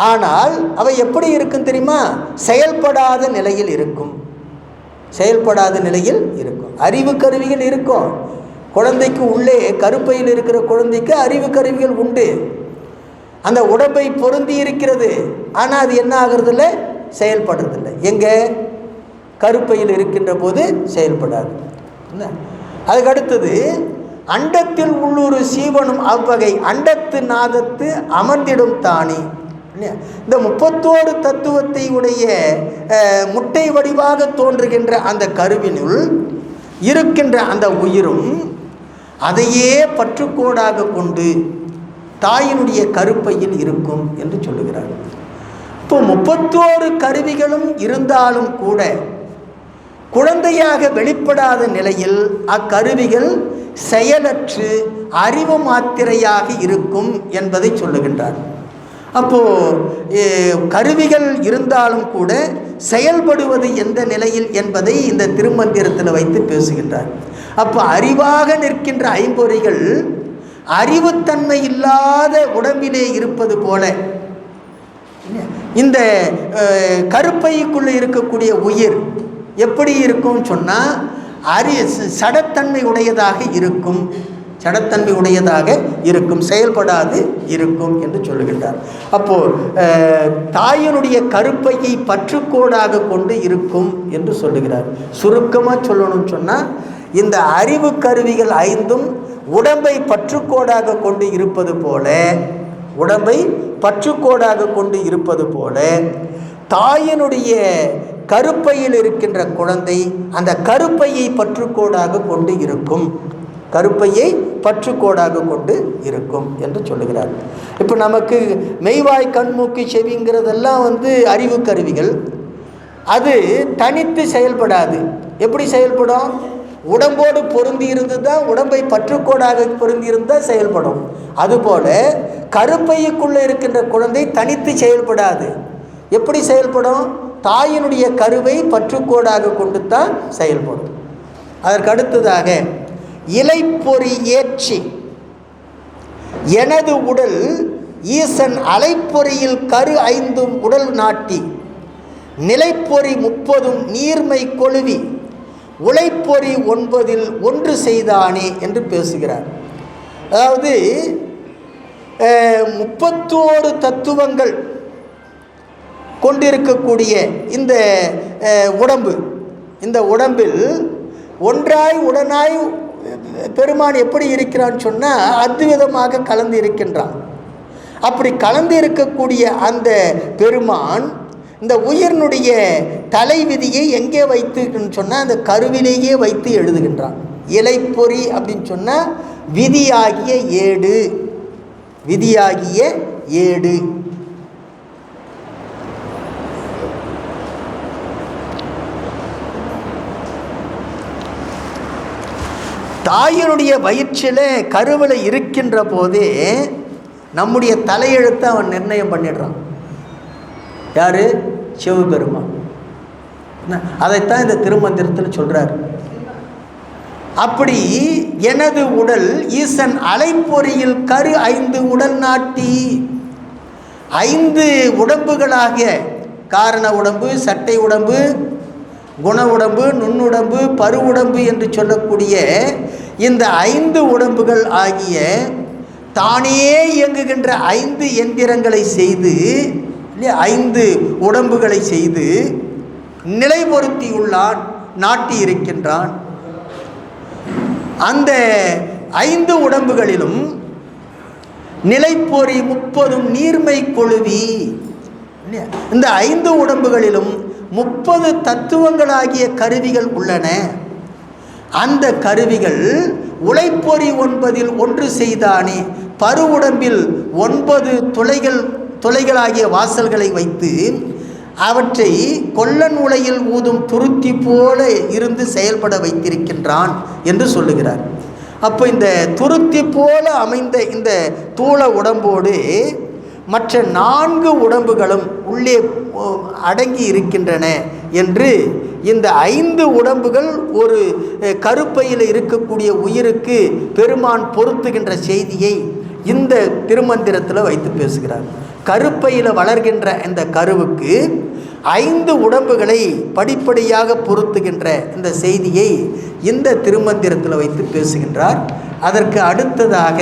ஆனால் அவை எப்படி இருக்கும் தெரியுமா? செயல்படாத நிலையில் இருக்கும். செயல்படாத நிலையில் இருக்கும். அறிவு கருவிகள் இருக்கும். குழந்தைக்கு உள்ளே கருப்பையில் இருக்கிற குழந்தைக்கு அறிவு கருவிகள் உண்டு. அந்த உடம்பை பொருந்தி இருக்கிறது. ஆனால் அது என்ன ஆகிறதில்ல? செயல்படுறதில்லை. எங்கே? கருப்பையில் இருக்கின்ற போது செயல்படாது. அதுக்கடுத்தது அண்டத்தில் உள்ளூர் சீவனும் அவ்வகை அண்டத்து நாதத்து அமர்ந்திடும் தானே. இந்த 31 தத்துவத்தை உடைய முட்டை வடிவாக தோன்றுகின்ற அந்த கருவினுள் இருக்கின்ற அந்த உயிரும் அதையே பற்றுக்கோடாக கொண்டு தாயினுடைய கருப்பையில் இருக்கும் என்று சொல்லுகிறார். இப்போ 31 கருவிகளும் இருந்தாலும் கூட குழந்தையாக வெளிப்படாத நிலையில் அக்கருவிகள் செயலற்று அறிவு மாத்திரையாக இருக்கும் என்பதை சொல்லுகின்றார். அப்போது கருவிகள் இருந்தாலும் கூட செயல்படுவது எந்த நிலையில் என்பதை இந்த திருமந்திரத்தில் வைத்து பேசுகின்றார். அப்போ அறிவாக நிற்கின்ற ஐம்பொறிகள் அறிவுத்தன்மை இல்லாத உடம்பிலே இருப்பது போல இந்த கருப்பைக்குள்ளே இருக்கக்கூடிய உயிர் எப்படி இருக்கும் சொன்னால் சடத்தன்மை உடையதாக இருக்கும். சடத்தன்மை உடையதாக இருக்கும், செயல்படாது இருக்கும் என்று சொல்லுகின்றார். அப்போது தாயினுடைய கருப்பையை பற்றுக்கோடாக கொண்டு இருக்கும் என்று சொல்லுகிறார். சுருக்கமாக சொல்லணும்னு சொன்னால் இந்த அறிவு கருவிகள் 5 உடம்பை பற்றுக்கோடாக கொண்டு இருப்பது போல, உடம்பை பற்றுக்கோடாக கொண்டு இருப்பது போல தாயினுடைய கருப்பையில் இருக்கின்ற குழந்தை அந்த கருப்பையை பற்றுக்கோடாக கொண்டு இருக்கும். கருப்பையை பற்றுக்கோடாக கொண்டு இருக்கும் என்று சொல்லுகிறார். இப்போ நமக்கு மெய்வாய் கண்மூக்கு செவிங்கிறதெல்லாம் அறிவு கருவிகள். அது தனித்து செயல்படாது. எப்படி செயல்படும்? உடம்போடு பொருந்தி இருந்து தான், உடம்பை பற்றுக்கோடாக பொருந்தி இருந்தால் செயல்படும். அதுபோல் கருப்பைக்குள்ளே இருக்கின்ற குழந்தை தனித்து செயல்படாது. எப்படி செயல்படும்? தாயினுடைய கருவை பற்றுக்கோடாக கொண்டு தான் செயல்படும். அதற்கு அடுத்ததாக இலைப்பொறி ஏற்றி எனது உடல் ஈசன் அலைப்பொறியில் கரு 5 உடல் நாட்டி நிலைப்பொறி 30 நீர்மை கொழுவி உழைப்பொறி 9 ஒன்று செய்தானே என்று பேசுகிறார். அதாவது 31 தத்துவங்கள் கொண்டிருக்கக்கூடிய இந்த உடம்பு, இந்த உடம்பில் ஒன்றாய் உடனாய் பெருமான் எப்படி இருக்கிறான்னு சொன்னால் அத்விதமாக கலந்து இருக்கின்றான். அப்படி கலந்து இருக்கக்கூடிய அந்த பெருமான் இந்த உயிரினுடைய தலைவிதியை எங்கே வைத்துன்னு சொன்னால் அந்த கருவிலேயே வைத்து எழுதுகின்றான். இலைப்பொறி அப்படின்னு சொன்னால் விதியாகிய ஏடு, விதியாகிய ஏடு. தாயினுடைய வயிற்றில் கருவில் இருக்கின்ற போதே நம்முடைய தலையெழுத்தை அவன் நிர்ணயம் பண்ணிடுறான். யார்? சிவபெருமான். அதைத்தான் இந்த திருமந்திரத்தில் சொல்கிறார். அப்படி எனது உடல் ஈசன் அலைப்பொறியில் கரு 5 உடல் நாட்டி 5 உடம்புகளாக காரண உடம்பு, சட்டை உடம்பு, குண உடம்பு, நுண்ணுடம்பு, பரு உடம்பு என்று சொல்லக்கூடிய இந்த 5 உடம்புகள் ஆகிய தானே இயங்குகின்ற 5 எந்திரங்களை செய்து, 5 உடம்புகளை செய்து நிலைபொருத்தியுள்ளான், நாட்டி இருக்கின்றான். அந்த 5 உடம்புகளிலும் நிலைப்பொறி 30 நீர்மை கொழுவி, இந்த 5 உடம்புகளிலும் 30 தத்துவங்களாகிய கருவிகள் உள்ளன. அந்த கருவிகள் உழைப்பொறி 9 ஒன்று செய்தானே. பரு உடம்பில் 9 துளைகளாகிய வாசல்களை வைத்து அவற்றை கொல்லன் உலையில் ஊதும் துருத்தி போல இருந்து செயல்பட வைத்திருக்கின்றான் என்று சொல்லுகிறார். அப்போ இந்த துருத்தி போல அமைந்த இந்த தூள உடம்போடு மற்ற 4 உடம்புகளும் உள்ளே அடங்கி இருக்கின்றன என்று இந்த 5 உடம்புகள் ஒரு கருப்பையில் இருக்கக்கூடிய உயிருக்கு பெருமான் பொருத்துகின்ற செய்தியை இந்த திருமந்திரத்தில் வைத்து பேசுகிறார். கருப்பையில் வளர்கின்ற இந்த கருவுக்கு 5 உடம்புகளை படிப்படியாக பொருத்துகின்ற இந்த செய்தியை இந்த திருமந்திரத்தில் வைத்து பேசுகின்றார். அதற்கு அடுத்ததாக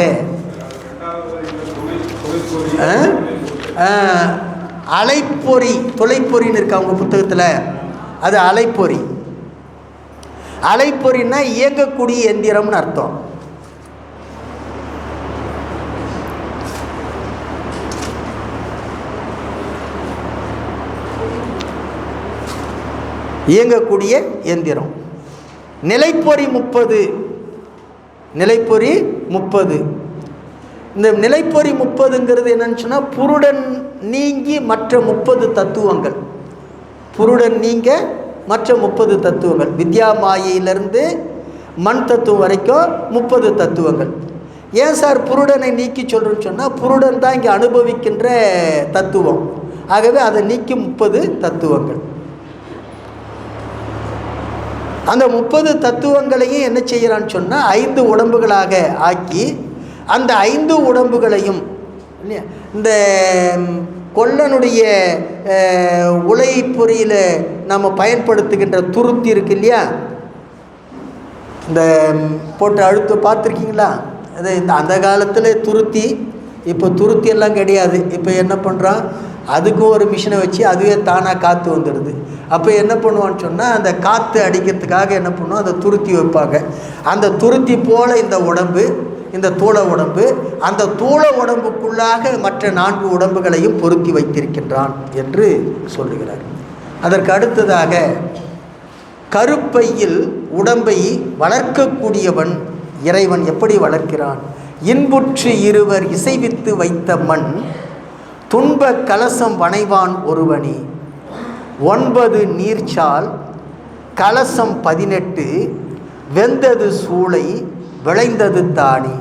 அலைப்பொறி, தொலைப்பொறின்னு இருக்கு அவங்க புத்தகத்தில், அது அலைப்பொறி. அலைப்பொறின்னா இயங்கக்கூடிய எந்திரம்னு அர்த்தம். இயங்கக்கூடிய எந்திரம். நிலைப்பொறி 30, நிலைப்பொறி 30. இந்த நிலைப்பொறி 30ங்கிறது என்னன்னு சொன்னால் புருடன் நீங்கி மற்ற 30 தத்துவங்கள், புருடன் நீங்க மற்ற 30 தத்துவங்கள், வித்யா மாயையிலிருந்து மண் தத்துவம் வரைக்கும் 30 தத்துவங்கள். ஏன் சார் புருடனை நீக்கி சொல்கிறேன்னு சொன்னால் புருடன் தான் இங்கே அனுபவிக்கின்ற தத்துவம். ஆகவே அதை நீக்கி 30 தத்துவங்கள். அந்த 30 தத்துவங்களையும் என்ன செய்கிறான்னு சொன்னால் 5 உடம்புகளாக ஆக்கி அந்த 5 உடம்புகளையும் இந்த கொல்லனுடைய உலை பொறியில் நம்ம பயன்படுத்துகின்ற துருத்தி இருக்கு இல்லையா, இந்த போட்டு அழுத்து பார்த்துருக்கீங்களா? அது இந்த அந்த காலத்தில் துருத்தி, இப்போ துருத்தி எல்லாம் கிடையாது. இப்போ என்ன பண்ணுறான், அதுக்கும் ஒரு மிஷினை வச்சு அதுவே தானாக காற்று வந்துடுது. அப்போ என்ன பண்ணுவான்னு சொன்னால் அந்த காற்று அடிக்கிறதுக்காக என்ன பண்ணுவோம், அந்த துருத்தி வைப்பாங்க. அந்த துருத்தி போல் இந்த உடம்பு, இந்த தூள உடம்பு, அந்த தூள உடம்புக்குள்ளாக மற்ற 4 உடம்புகளையும் பொருத்தி வைத்திருக்கின்றான் என்று சொல்லுகிறார். அதற்கு அடுத்ததாக கருப்பையில் உடம்பை வளர்க்கக்கூடியவன் இறைவன் எப்படி வளர்க்கிறான்? இன்புற்று இருவர் இசைவித்து வைத்த மண் துன்ப கலசம் வனைவான் ஒருவனி 9 நீர்ச்சால் கலசம் 18 வெந்தது சூளை விளைந்தது தானி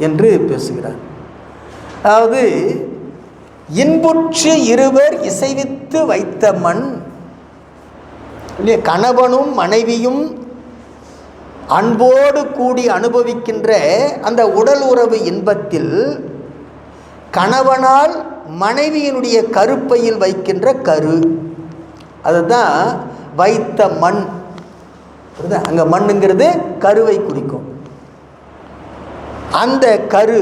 என்று பேசுகிறார். அதாவது இன்புற்று இருவர் இசைவித்து வைத்த மண், கணவனும் மனைவியும் அன்போடு கூடி அனுபவிக்கின்ற அந்த உடல் உறவு இன்பத்தில் கணவனால் மனைவியினுடைய கருப்பையில் வைக்கின்ற கரு, அதுதான் வைத்த மண். அங்கே மண்ணுங்கிறது கருவை குறிக்கும். அந்த கரு,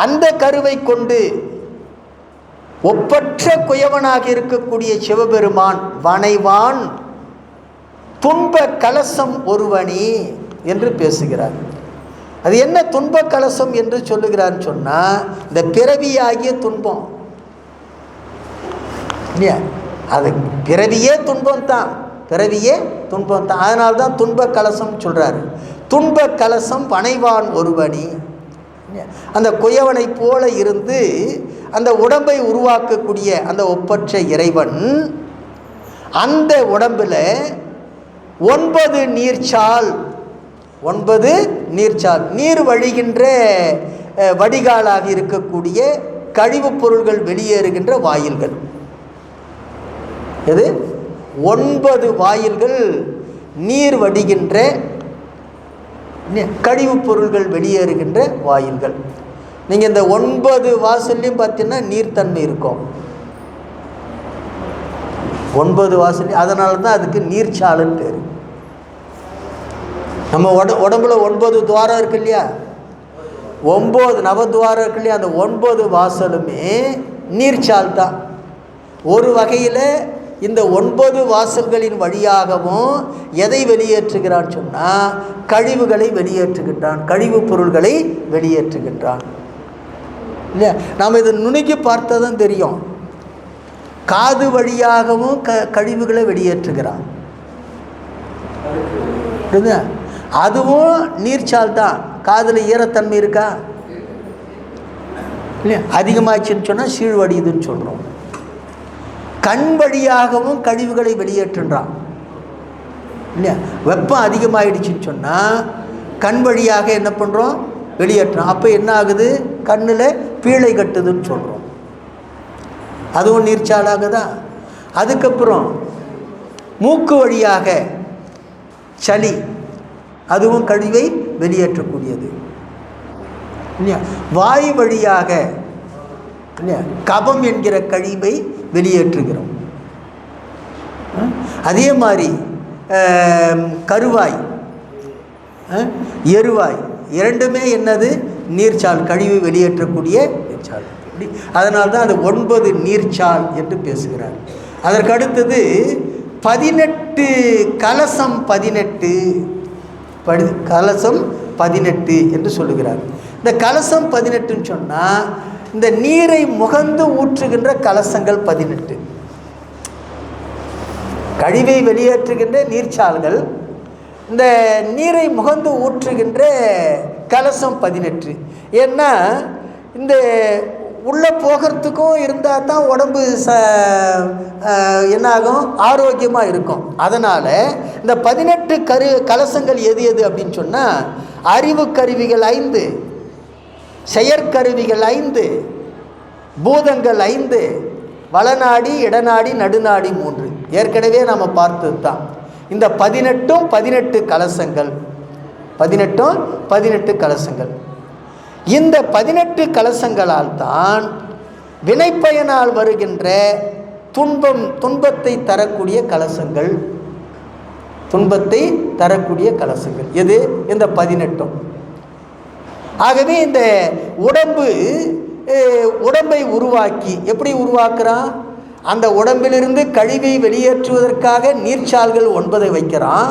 அந்த கருவை கொண்டு ஒப்பற்ற குயவனாக இருக்கக்கூடிய சிவபெருமான் வனைவான் துன்ப கலசம் ஒருவனி என்று பேசுகிறார். அது என்ன துன்ப கலசம் என்று சொல்லுகிறான்னு சொன்னால், இந்த பிறவியாகிய துன்பம் இல்லையா, அது பிறவியே துன்பம் தான், பிறவியே துன்பம் தான். அதனால்தான் துன்ப கலசம் சொல்கிறாரு. துன்ப கலசம் வனைவான் ஒருவனி, அந்த குயவனை போல இருந்து அந்த உடம்பை உருவாக்கக்கூடிய அந்த ஒப்பற்ற இறைவன் அந்த உடம்பில் 9 நீர்ச்சால், 9 நீர்ச்சால், நீர் வழிகின்ற வடிகாலாக இருக்கக்கூடிய கழிவுப் பொருள்கள் வெளியேறுகின்ற வாயில்கள். எது? 9 வாயில்கள் நீர் வடிகின்ற கழிவுப் பொருள்கள் வெளியேறுகின்ற வாயில்கள். நீங்கள் இந்த 9 வாசல்லையும் பார்த்தீங்கன்னா நீர்த்தன்மை இருக்கும். 9 வாசல், அதனால தான் அதுக்கு நீர்ச்சாலுன்னு பேர். நம்ம உடம்புல 9 துவாரம் இருக்கு இல்லையா, 9 நவதுவாரம் இருக்கு இல்லையா, அந்த 9 வாசலுமே நீர்ச்சால் தான். ஒரு வகையில் இந்த 9 வாசல்களின் வழியாகவும் எதை வெளியேற்றுகிறான் சொன்னால், கழிவுகளை வெளியேற்றுகின்றான், கழிவுப் பொருள்களை வெளியேற்றுகின்றான் இல்லையா. நாம் இதை நுணுக்கி பார்த்ததான் தெரியும். காது வழியாகவும் கழிவுகளை வெளியேற்றுகிறான், அதுவும் நீர்ச்சால் தான். காதில் ஈரத்தன்மை இருக்கா இல்லையா, அதிகமாச்சுன்னு சொன்னால் சீழ்வடியுதுன்னு சொல்கிறோம். கண் வழியாகவும் கழிவுகளை வெளியேற்றுன்றான் இல்லையா. வெப்பம் அதிகமாகிடுச்சின்னு சொன்னால் கண் வழியாக என்ன பண்ணுறோம், வெளியேற்றோம். அப்போ என்ன ஆகுது, கண்ணில் பீழை கட்டுதுன்னு சொல்கிறோம், அதுவும் நீர்ச்சாலாகுதா. அதுக்கப்புறம் மூக்கு வழியாக சளி, அதுவும் கழிவை வெளியேற்றக்கூடியது இல்லையா. வாய் வழியாக இல்லையா கபம் என்கிற கழிவை வெளியேற்றுகிறோம். அதே மாதிரி கருவாய், எருவாய் இரண்டுமே என்னது, நீர்ச்சால், கழிவு வெளியேற்றக்கூடிய நீர்ச்சால். அதனால்தான் அது 9 நீர்ச்சால் என்று பேசுகிறார். அதற்கு அடுத்தது 18 கலசம், 18 கலசம் 18 என்று சொல்லுகிறார். இந்த கலசம் 18ன்னு சொன்னால், இந்த நீரை முகந்து ஊற்றுகின்ற கலசங்கள் 18, கழிவை வெளியேற்றுகின்ற நீர்ச்சால்கள், இந்த நீரை முகந்து ஊற்றுகின்ற கலசம் 18. ஏன்னா இந்த உள்ளே போகிறதுக்கும் இருந்தால் தான் உடம்பு என்னாகும், ஆரோக்கியமாக இருக்கும். அதனால் இந்த 18 கலசங்கள் எது எது அப்படின்னு சொன்னால், அறிவு கருவிகள் 5, செயற்கருவிகள் 5, பூதங்கள் 5, வளநாடி, இடநாடி, நடுநாடி 3. ஏற்கனவே நாம் பார்த்தது தான். இந்த 18 கலசங்கள், 18 கலசங்கள். இந்த 18 கலசங்களால் தான் வினைப்பயனால் வருகின்ற துன்பத்தை தரக்கூடிய கலசங்கள், துன்பத்தை தரக்கூடிய கலசங்கள் எது, இந்த 18. ஆகவே இந்த உடம்பை உருவாக்கி, எப்படி உருவாக்குறான், அந்த உடம்பிலிருந்து கழிவை வெளியேற்றுவதற்காக நீர்ச்சால்கள் 9 வைக்கிறான்.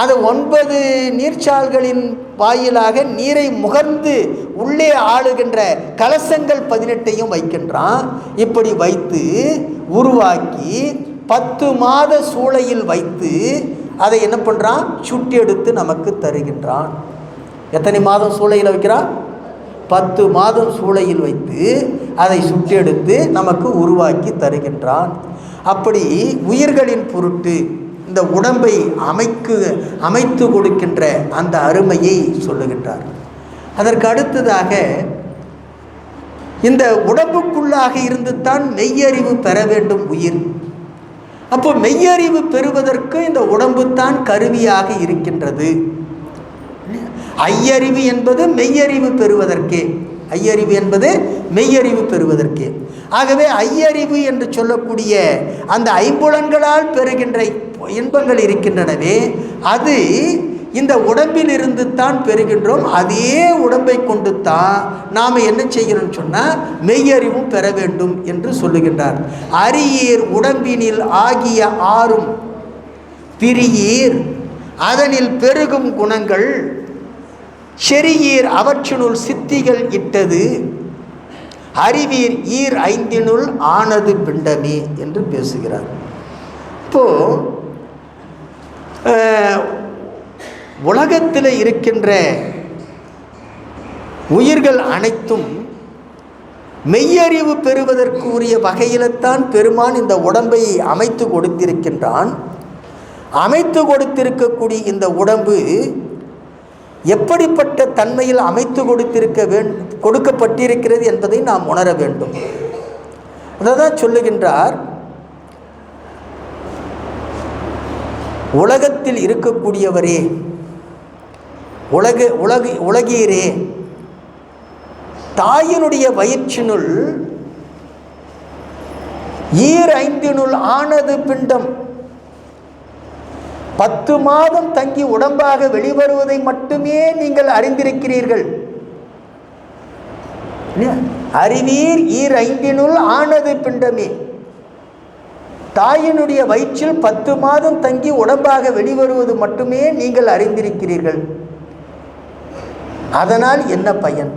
அது 9 நீர்ச்சால்களின் வாயிலாக நீரை முகர்ந்து உள்ளே ஆளுகின்ற கலசங்கள் 18ஐயும் வைக்கின்றான். இப்படி வைத்து உருவாக்கி 10 மாத சூளையில் வைத்து அதை என்ன பண்ணுறான், சுட்டி எடுத்து நமக்கு தருகின்றான். எத்தனை மாதம் சூளையில் வைக்கிறான், 10 மாதம் சூளையில் வைத்து அதை சுட்டி எடுத்து நமக்கு உருவாக்கி தருகின்றான். அப்படி உயிர்களின் பொருட்டு இந்த உடம்பை அமைத்து கொடுக்கின்ற அந்த அருமையை சொல்லுகின்றார். அதற்கு அடுத்ததாக இந்த உடம்புக்குள்ளாக இருந்து தான் மெய்யறிவு பெற வேண்டும் உயிர். அப்போ மெய்யறிவு பெறுவதற்கு இந்த உடம்பு தான் கருவியாக இருக்கின்றது. ஐயறிவு என்பது மெய்யறிவு பெறுவதற்கே, ஐயறிவு என்பது மெய்யறிவு பெறுவதற்கே. ஆகவே ஐயறிவு என்று சொல்லக்கூடிய அந்த ஐம்புலன்களால் பெறுகின்ற இன்பங்கள் இருக்கின்றனவே, அது இந்த உடம்பில் இருந்து தான் பெறுகின்றோம். அதே உடம்பை கொண்டு தான் நாம் என்ன செய்கிறோம்னு சொன்னால் மெய்யறிவும் பெற வேண்டும் என்று சொல்லுகின்றார். அரியீர் உடம்பினில் ஆகிய ஆறும் பிரியீர் அதனில் பெருகும் குணங்கள் செரியீர் அவற்றினுள் சித்திகள் இட்டது அறிவீர் ஈர் ஐந்தினுள் ஆனது பிண்டமே என்று பேசுகிறார். இப்போ உலகத்தில் இருக்கின்ற உயிர்கள் அனைத்தும் மெய்யறிவு பெறுவதற்கு உரிய வகையில்தான் பெருமான் இந்த உடம்பை அமைத்து கொடுத்திருக்கின்றான். அமைத்து கொடுத்திருக்கக்கூடிய இந்த உடம்பு எப்படிப்பட்ட தன்மையில் அமைத்து கொடுக்கப்பட்டிருக்கிறது என்பதை நாம் உணர வேண்டும். அதான் சொல்லுகின்றார், உலகத்தில் இருக்கக்கூடியவரே, உலகீரே, தாயினுடைய வயிற்றினுள் ஈர் ஐந்தினுள் ஆனது பிண்டம் 10 மாதம் தங்கி உடம்பாக வெளிவருவதை மட்டுமே நீங்கள் அறிந்திருக்கிறீர்கள். அறிவீர் ஈர் ஐந்தினுள் ஆனது பிண்டமே. தாயினுடைய வயிற்றில் 10 மாதம் தங்கி உடம்பாக வெளிவருவது மட்டுமே நீங்கள் அறிந்திருக்கிறீர்கள். அதனால் என்ன பயன்?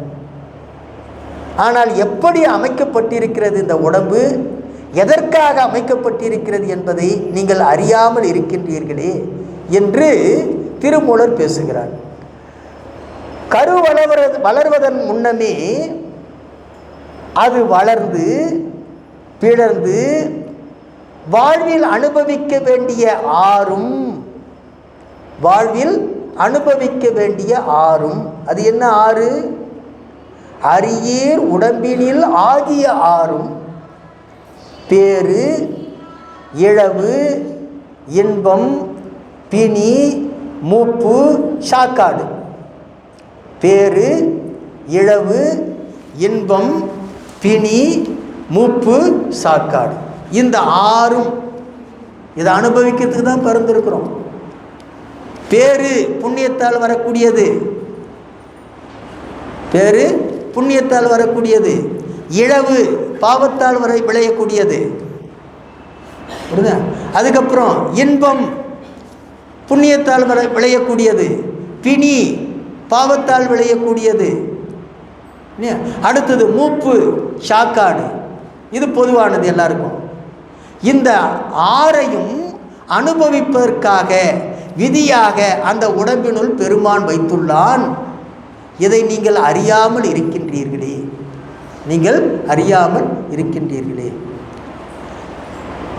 ஆனால் எப்படி அமைக்கப்பட்டிருக்கிறது இந்த உடம்பு, எதற்காக அமைக்கப்பட்டிருக்கிறது என்பதை நீங்கள் அறியாமல் இருக்கின்றீர்களே என்று திருமூலர் பேசுகிறார். கரு வளர்வதன் முன்னமே அது வளர்ந்து பிளர்ந்து வாழ்வில் அனுபவிக்க வேண்டிய ஆறும் அது என்ன ஆறு? அரியீர் உடம்பினில் ஆகிய ஆறும் பேரு இழவு இன்பம் பிணி மூப்பு சாக்காடு. பேரு இழவு இன்பம் பிணி மூப்பு சாக்காடு, இந்த ஆறும் இதை அனுபவிக்கிறதுக்கு தான் பிறந்திருக்கிறோம். பேரு புண்ணியத்தால் வரக்கூடியது, பேரு புண்ணியத்தால் வரக்கூடியது. இழவு பாவத்தால் விளையக்கூடியது. அதுக்கப்புறம் இன்பம் புண்ணியத்தால் விளையக்கூடியது, பிணி பாவத்தால் விளையக்கூடியது. அடுத்தது மூப்பு சாக்காடு, இது பொதுவானது எல்லாருக்கும். இந்த ஆறையும் அனுபவிப்பதற்காக விதியாக அந்த உடம்பினுள் பெருமான் வைத்துள்ளான். இதை நீங்கள் அறியாமல் இருக்கின்றீர்களே, நீங்கள் அறியாமல் இருக்கின்றீர்களே.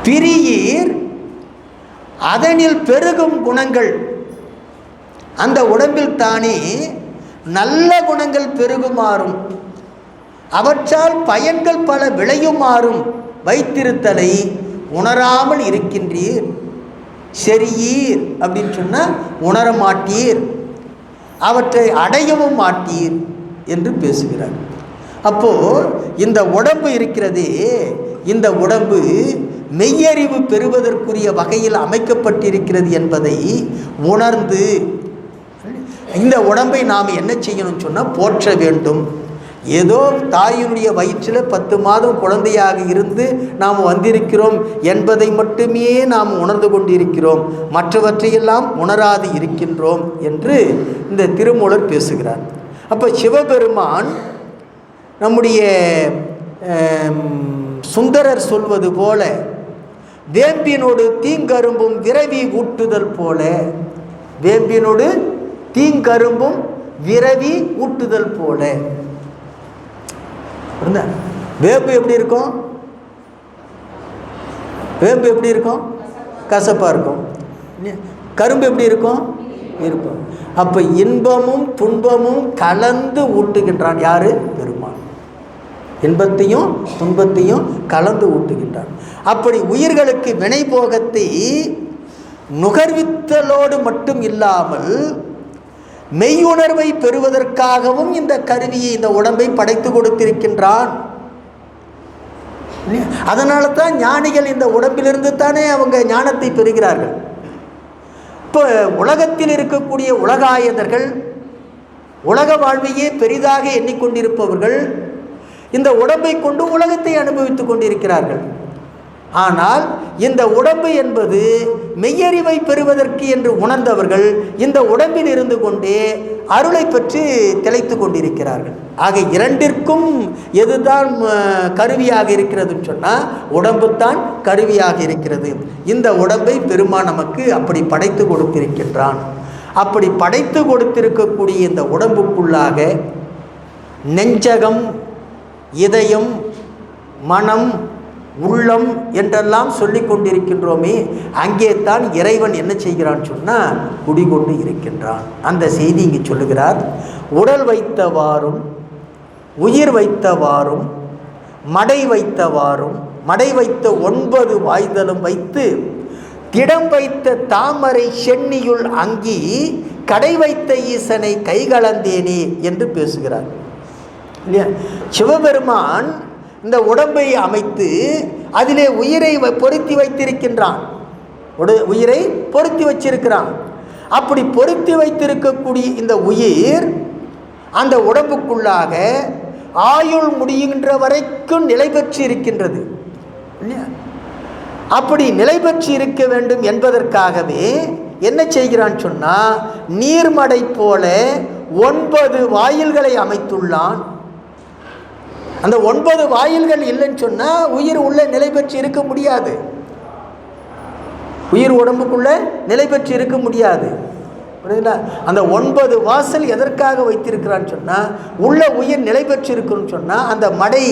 பிரியீர் அதனில் பெருகும் குணங்கள், அந்த உடம்பில் தானே நல்ல குணங்கள் பெருகுமாறும் அவற்றால் பயன்கள் பல விளையுமாறும் வைத்திருத்தலை உணராமல் இருக்கின்றீர். செரியீர் அப்படின்னு சொன்னால் உணர மாட்டீர், அவற்றை அடையவும் மாட்டீர் என்று பேசுகிறார். அப்போது இந்த உடம்பு இருக்கிறதே, இந்த உடம்பு மெய்யறிவு பெறுவதற்குரிய வகையில் அமைக்கப்பட்டிருக்கிறது என்பதை உணர்ந்து இந்த உடம்பை நாம் என்ன செய்யணும்னு சொன்னால் போற்ற வேண்டும். ஏதோ தாயினுடைய வயிற்றில் 10 மாதம் குழந்தையாக இருந்து நாம் வந்திருக்கிறோம் என்பதை மட்டுமே நாம் உணர்ந்து கொண்டிருக்கிறோம், மற்றவற்றையெல்லாம் உணராது இருக்கின்றோம் என்று இந்த திருமூலர் பேசுகிறார். அப்போ சிவபெருமான் நம்முடைய சுந்தரர் சொல்வது போல வேம்பினோடு தீங்கரும்பும் விரவி ஊட்டுதல் போல, வேம்பினோடு தீங்கரும்பும் விரவி ஊட்டுதல் போல. வேம்பு எப்படி இருக்கும்? வேம்பு எப்படி இருக்கும்? கசப்பாக இருக்கும். கரும்பு எப்படி இருக்கும்? இருக்கும். அப்போ இன்பமும் துன்பமும் கலந்து ஊட்டுகின்றான் யாரு? பெருமான். இன்பத்தையும் துன்பத்தையும் கலந்து ஊட்டுகின்றான். அப்படி உயிர்களுக்கு வினை போகத்தை நுகர்வித்தலோடு மட்டும் இல்லாமல் மெய்யுணர்வை பெறுவதற்காகவும் இந்த கருவியை, இந்த உடம்பை படைத்து கொடுத்திருக்கின்றான். அதனால தான் ஞானிகள் இந்த உடம்பிலிருந்து தானே அவங்க ஞானத்தை பெறுகிறார்கள். இப்போ உலகத்தில் இருக்கக்கூடிய உலகாயதர்கள், உலக வாழ்வையே பெரிதாக எண்ணிக்கொண்டிருப்பவர்கள் இந்த உடம்பை கொண்டு உலகத்தை அனுபவித்துக் கொண்டிருக்கிறார்கள். ஆனால் இந்த உடம்பு என்பது மெய்யறிவை பெறுவதற்கு என்று உணர்ந்தவர்கள் இந்த உடம்பில் இருந்து கொண்டே அருளை பற்றி திளைத்து கொண்டிருக்கிறார்கள். ஆக இரண்டிற்கும் எதுதான் கருவியாக இருக்கிறதுன்னு சொன்னால் உடம்பு தான் கருவியாக இருக்கிறது. இந்த உடம்பை பெருமான் நமக்கு அப்படி படைத்து கொடுத்திருக்கின்றான். அப்படி படைத்து கொடுத்திருக்கக்கூடிய இந்த உடம்புக்குள்ளாக நெஞ்சகம், இதயம், மனம், உள்ளம் என்றெல்லாம் சொல்லி கொண்டிருக்கின்றோமே, அங்கே தான் இறைவன் என்ன செய்கிறான் சொன்னால் குடிகொண்டு இருக்கின்றான். அந்த செய்தி இங்கே சொல்லுகிறார். உடல் வைத்தவாறும் உயிர் வைத்தவாறும் மடை வைத்தவாறும் மடை வைத்த 9 வாய்தலும் வைத்து திடம் வைத்த தாமரை சென்னியுள் அங்கி கடை வைத்த ஈசனை கைகலந்தேனே என்று பேசுகிறார் இல்லையா? சிவபெருமான் இந்த உடம்பை அமைத்து அதிலே உயிரை பொருத்தி வைத்திருக்கின்றான். உயிரை பொருத்தி வச்சிருக்கிறான். அப்படி பொருத்தி வைத்திருக்கக்கூடிய இந்த உயிர் அந்த உடம்புக்குள்ளாக ஆயுள் முடிகின்ற வரைக்கும் நிலை பெற்று இருக்கின்றது இல்லையா? அப்படி நிலை பெற்று இருக்க வேண்டும் என்பதற்காகவே என்ன செய்கிறான் சொன்னால் நீர்மடை போல 9 வாயில்களை அமைத்துள்ளான். அந்த 9 வாயில்கள் இல்லைன்னு சொன்னால் உயிர் உள்ள நிலை பெற்று இருக்க முடியாது. உயிர் உடம்புக்குள்ள நிலை பெற்று இருக்க முடியாது. புரியுதுங்களா? அந்த 9 வாசல் எதற்காக வைத்திருக்கிறான்னு சொன்னால் உள்ள உயிர் நிலை பெற்று இருக்குன்னு சொன்னால் அந்த மடை,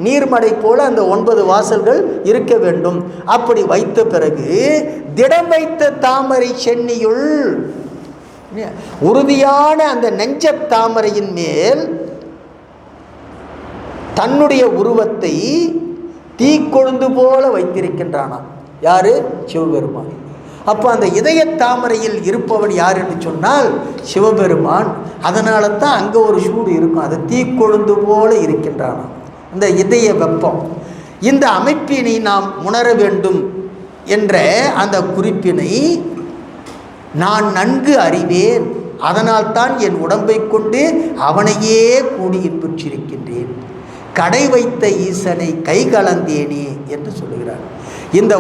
நீர்மடை போல அந்த 9 வாசல்கள் இருக்க வேண்டும். அப்படி வைத்த பிறகு திடம் வைத்த தாமரை சென்னியுள், உறுதியான அந்த நெஞ்ச தாமரையின் மேல் தன்னுடைய உருவத்தை தீக்கொழுந்து போல வைத்திருக்கின்றானாம். யாரு? சிவபெருமான். அப்போ அந்த இதய தாமரையில் இருப்பவன் யார் என்று சொன்னால் சிவபெருமான். அதனால தான் அங்கே ஒரு சூடு இருக்கும், அது தீக்கொழுந்து போல இருக்கின்றானாம். இந்த இதய வெப்பம், இந்த அமைப்பினை நாம் உணர வேண்டும் என்ற அந்த குறிப்பினை நான் நன்கு அறிவேன். அதனால்தான் என் உடம்பை கொண்டு அவனையே கூடி இன்புற்றிருக்கின்றேன். கடை வைத்த ஈசனை கை கலந்தேனே என்று சொல்லுகிறார். இந்த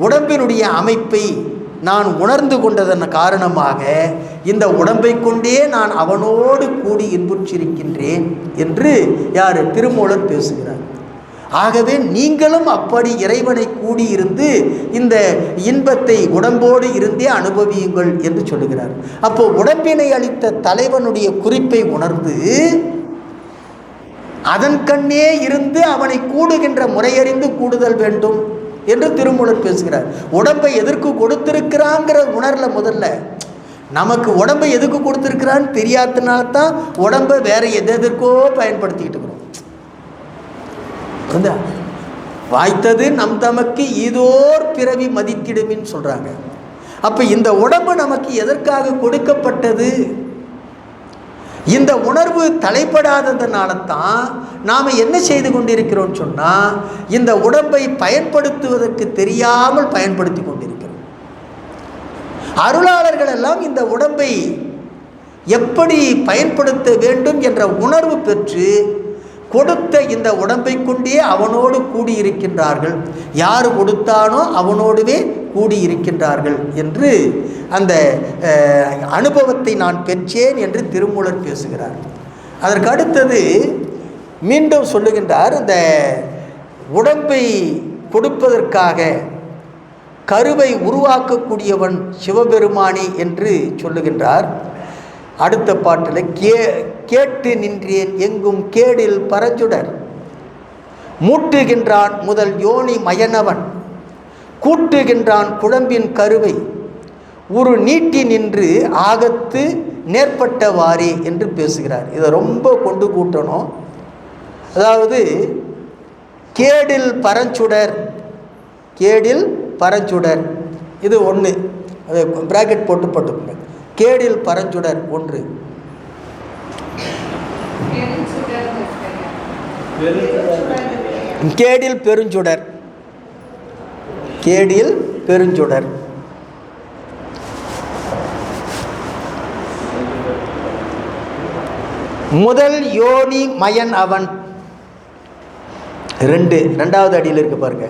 உடம்பினுடைய அமைப்பை நான் உணர்ந்து கொண்டதன் காரணமாக இந்த உடம்பை கொண்டே நான் அவனோடு கூடி இன்புற்றிருக்கின்றேன் என்று யார்? திருமூலர் பேசுகிறார். ஆகவே நீங்களும் அப்படி இறைவனை கூடியிருந்து இந்த இன்பத்தை உடம்போடு இருந்தே அனுபவியுங்கள் என்று சொல்லுகிறார். அப்போ உடம்பினை அளித்த தலைவனுடைய குறிப்பை உணர்ந்து அதன் கண்ணே இருந்து அவனை கூடுகின்ற முறையறிந்து கூடுதல் வேண்டும் என்று திருமூலர் பேசுகிறார். உடம்பை எதற்கு கொடுத்திருக்கிறாங்கிற உணர்ல முதல்ல நமக்கு உடம்பை எதுக்கு கொடுத்திருக்கிறான்னு தெரியாதனால்தான் உடம்பை வேற எதற்கோ பயன்படுத்திக்கிட்டு இருக்கிறோம். வாய்த்தது நம் தமக்கு இதோர் பிறவி மதித்திடுமின்னு சொல்றாங்க. அப்ப இந்த உடம்பு நமக்கு எதற்காக கொடுக்கப்பட்டது? இந்த உணர்வு தலைப்படாததுனால தான் நாம் என்ன செய்து கொண்டிருக்கிறோம் சொன்னால் இந்த உடம்பை பயன்படுத்துவதற்கு தெரியாமல் பயன்படுத்தி கொண்டிருக்கிறோம். அருளாளர்கள் எல்லாம் இந்த உடம்பை எப்படி பயன்படுத்த வேண்டும் என்ற உணர்வு பெற்று கொடுத்த இந்த உடம்பை கொண்டே அவனோடு கூடியிருக்கின்றார்கள். யார் கொடுத்தானோ அவனோடுவே கூடியிருக்கின்றார்கள் என்று அந்த அனுபவத்தை நான் பெற்றேன் என்று திருமூலர் பேசுகிறார். அதற்கு அடுத்தது மீண்டும் சொல்லுகின்றார். இந்த உடம்பை கொடுப்பதற்காக கருவை உருவாக்கக்கூடியவன் சிவபெருமானி என்று சொல்லுகின்றார். அடுத்த பாட்டில் கேட்டு நின்றேன் எங்கும் கேடில் பரஞ்சுடர் மூட்டுகின்றான் முதல் யோனி மயனவன் கூட்டுகின்றான் குழம்பின் கருவை ஒரு நீட்டி நின்று ஆகத்து நேர்பட்டவாறே என்று பேசுகிறார். இதை ரொம்ப கொண்டு கூட்டணும். அதாவது கேடில் பரஞ்சுடர், கேடில் பரஞ்சுடர், இது ஒன்று, அதை பிராக்கெட் போட்டு போட்டுக்கோங்க. கேடில் பரஞ்சுடர் ஒன்று, கேடில் பெருஞ்சுடர், கேடில் பெருஞ்சுடர். முதல் யோனி மயன் அவன், ரெண்டாவது அடியில் இருக்கு பாருங்க.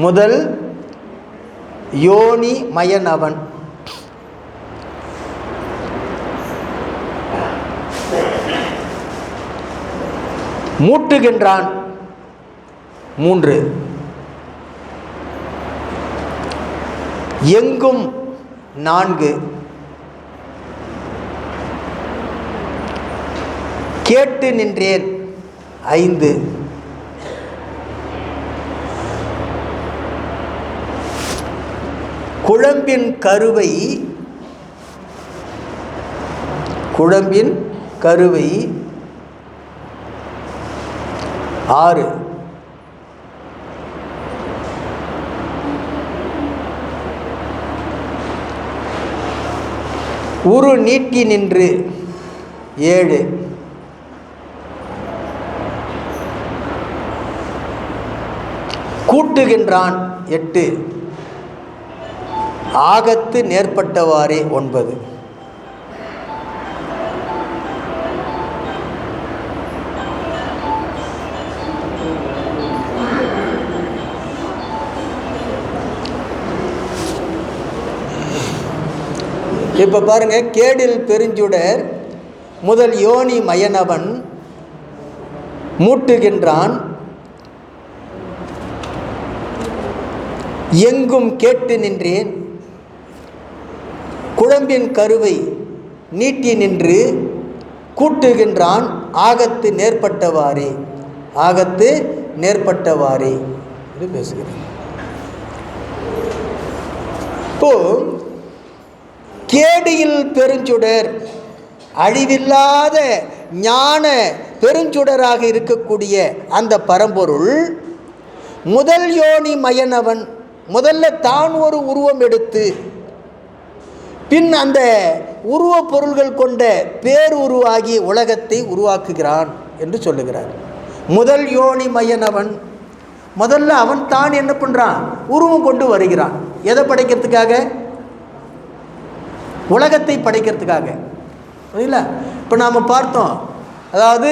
முதல் யோனி மயன் அவன், மூட்டுகின்றான் 3, எங்கும் 4, கேட்டு நின்றேன் 5, குழம்பின் கருவை 6, உரு நீட்டி நின்று 7, கூட்டுகின்றான் 8, ஆகத்து நேர்பட்டவாறே 9. இப்போ பாருங்க, கேடில் பெருஞ்சுடர் முதல் யோனி மயனவன் மூட்டுகின்றான், எங்கும் கேட்டு நின்றேன், குழம்பின் கருவை நீட்டி நின்று கூட்டுகின்றான், ஆகத்து நேர்பட்டவாறே, ஆகத்து நேர்பட்டவாறே என்று பேசுகிறேன். இப்போ கேடியில் பெருஞ்சுடர், அழிவில்லாத ஞான பெருஞ்சுடராக இருக்கக்கூடிய அந்த பரம்பொருள் முதல் யோனி மயனவன், முதல்ல தான் ஒரு உருவம் எடுத்து பின் அந்த உருவ பொருள்கள் கொண்ட பேருருவாகி உலகத்தை உருவாக்குகிறான் என்று சொல்லுகிறார். முதல் யோனி மயனவன், முதல்ல அவன் தான் என்ன பண்ணுறான், உருவம் கொண்டு வருகிறான். எதை படைக்கிறதுக்காக? உலகத்தை படைக்கிறதுக்காக. புரியுங்களா? இப்போ நாம் பார்த்தோம், அதாவது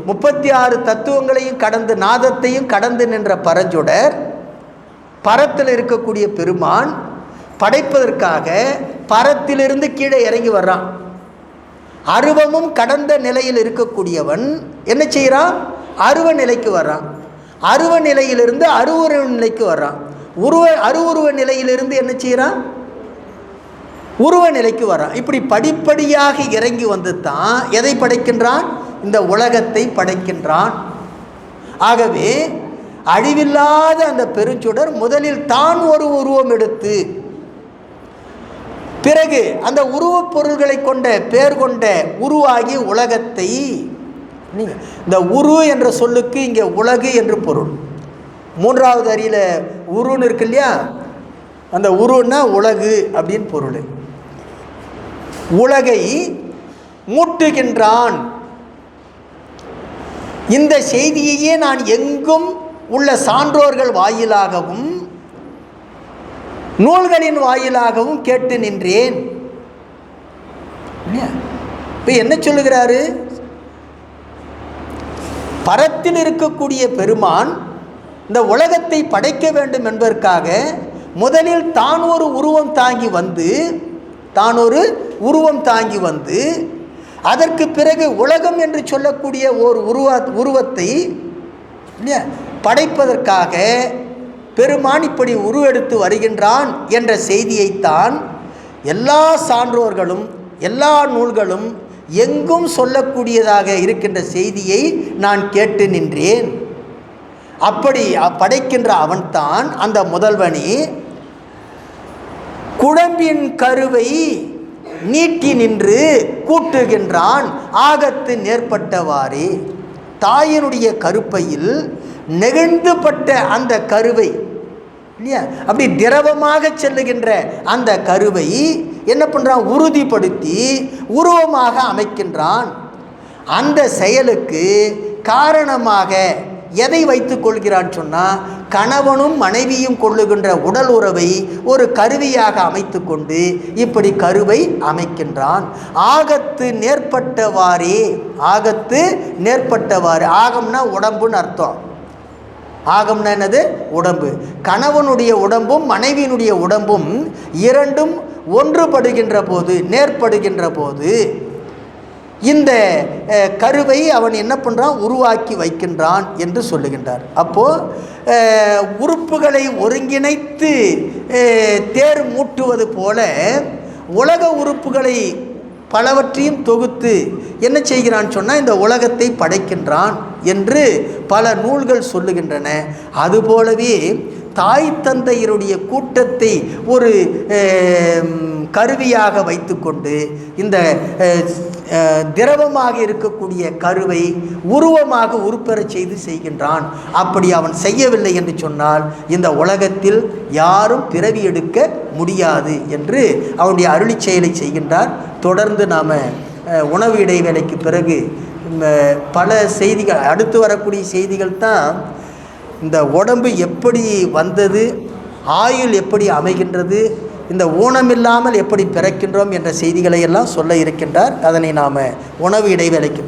36 தத்துவங்களையும் கடந்து, நாதத்தையும் கடந்து நின்ற பரஞ்சுடர், பரத்தில் இருக்கக்கூடிய பெருமான் படைப்பதற்காக பரத்திலிருந்து கீழே இறங்கி வர்றான். அருவமும் கடந்த நிலையில் இருக்கக்கூடியவன் என்ன செய்கிறான்? அருவ நிலைக்கு வர்றான். அருவ நிலையிலிருந்து அருவுருவ நிலைக்கு வர்றான். அருவுருவ நிலையிலிருந்து என்ன செய்கிறான்? உருவ நிலைக்கு வரான். இப்படி படிப்படியாக இறங்கி வந்து தான் எதை படைக்கின்றான்? இந்த உலகத்தை படைக்கின்றான். ஆகவே அழிவில்லாத அந்த பெருஞ்சுடர் முதலில் தான் ஒரு உருவம் எடுத்து, பிறகு அந்த உருவப் பொருள்களை கொண்ட பேர் கொண்ட உருவாகி உலகத்தை, இந்த உரு என்ற சொல்லுக்கு இங்கே உலகு என்று பொருள். 3வது அரியில் உருன்னு இருக்கு இல்லையா, அந்த உருன்னா உலகு அப்படின்னு பொருள். உலகை மூட்டுகின்றான். இந்த செய்தியையே நான் எங்கும் உள்ள சான்றோர்கள் வாயிலாகவும் நூல்களின் வாயிலாகவும் கேட்டு நின்றேன். இப்போ என்ன சொல்லுகிறாரு? பரத்தில் இருக்கக்கூடிய பெருமான் இந்த உலகத்தை படைக்க வேண்டும் என்பதற்காக முதலில் தான் ஒரு உருவம் தாங்கி வந்து, தான் ஒரு உருவம் தாங்கி வந்து, அதற்கு பிறகு உலகம் என்று சொல்லக்கூடிய ஒரு உருவத்தை படைப்பதற்காக பெருமான் இப்படி உருவெடுத்து வருகின்றான் என்ற செய்தியைத்தான் எல்லா சான்றோர்களும் எல்லா நூல்களும் எங்கும் சொல்லக்கூடியதாக இருக்கின்ற செய்தியை நான் கேட்டு நின்றேன். அப்படி படைக்கின்ற அவன்தான் அந்த முதல்வனி குழம்பின் கருவை நீட்டி நின்று கூட்டுகின்றான் ஆகத்து நேர்பட்டவாறே. தாயினுடைய கருப்பையில் நெகிழ்ந்துபட்ட அந்த கருவை இல்லையா, அப்படி திரவமாக செல்லுகின்ற அந்த கருவை என்ன பண்ணுறான், உறுதிப்படுத்தி உருவமாக அமைக்கின்றான். அந்த செயலுக்கு காரணமாக எதை வைத்து கொள்கிறான் சொன்னால், கணவனும் மனைவியும் கொள்ளுகின்ற உடல் உறவை ஒரு கருவியாக அமைத்து கொண்டு இப்படி கருவை அமைக்கின்றான். ஆகத்து நேர்பட்டவாறே. ஆகத்து நேர்பட்டவாறு, ஆகம்னா உடம்புன்னு அர்த்தம். ஆகம்னா என்னது, உடம்பு. கணவனுடைய உடம்பும் மனைவியினுடைய உடம்பும் இரண்டும் ஒன்றுபடுகின்ற போது, நேர்படுகின்ற போது இந்த கருவை அவன் என்ன பண்ணுறான், உருவாக்கி வைக்கின்றான் என்று சொல்லுகின்றார். அப்போது உறுப்புகளை ஒருங்கிணைத்து தேர் மூட்டுவது போல உலக உறுப்புகளை பலவற்றையும் தொகுத்து என்ன செய்கிறான் சொன்னால் இந்த உலகத்தை படைக்கின்றான் என்று பல நூல்கள் சொல்லுகின்றன. அதுபோலவே தாய் தந்தையருடைய கூட்டத்தை ஒரு கருவியாக வைத்துக்கொண்டு இந்த திரவமாக இருக்கக்கூடிய கருவை உருவமாக உருப்பெறச் செய்து செய்கின்றான். அப்படி அவன் செய்யவில்லை என்று சொன்னால் இந்த உலகத்தில் யாரும் பிறவி எடுக்க முடியாது என்று அவனுடைய அருளி செயலை செய்கின்றார். தொடர்ந்து நாம் உணவு இடைவேளைக்கு பிறகு பல செய்திகள், அடுத்து வரக்கூடிய செய்திகள் தான் இந்த உடம்பு எப்படி வந்தது, ஆயுள் எப்படி அமைகின்றது, இந்த ஊனமில்லாமல் எப்படி பிறக்கின்றோம் என்ற செய்திகளை எல்லாம் சொல்ல இருக்கின்றார். அதனை நாம் உணவு இடைவேளைக்கு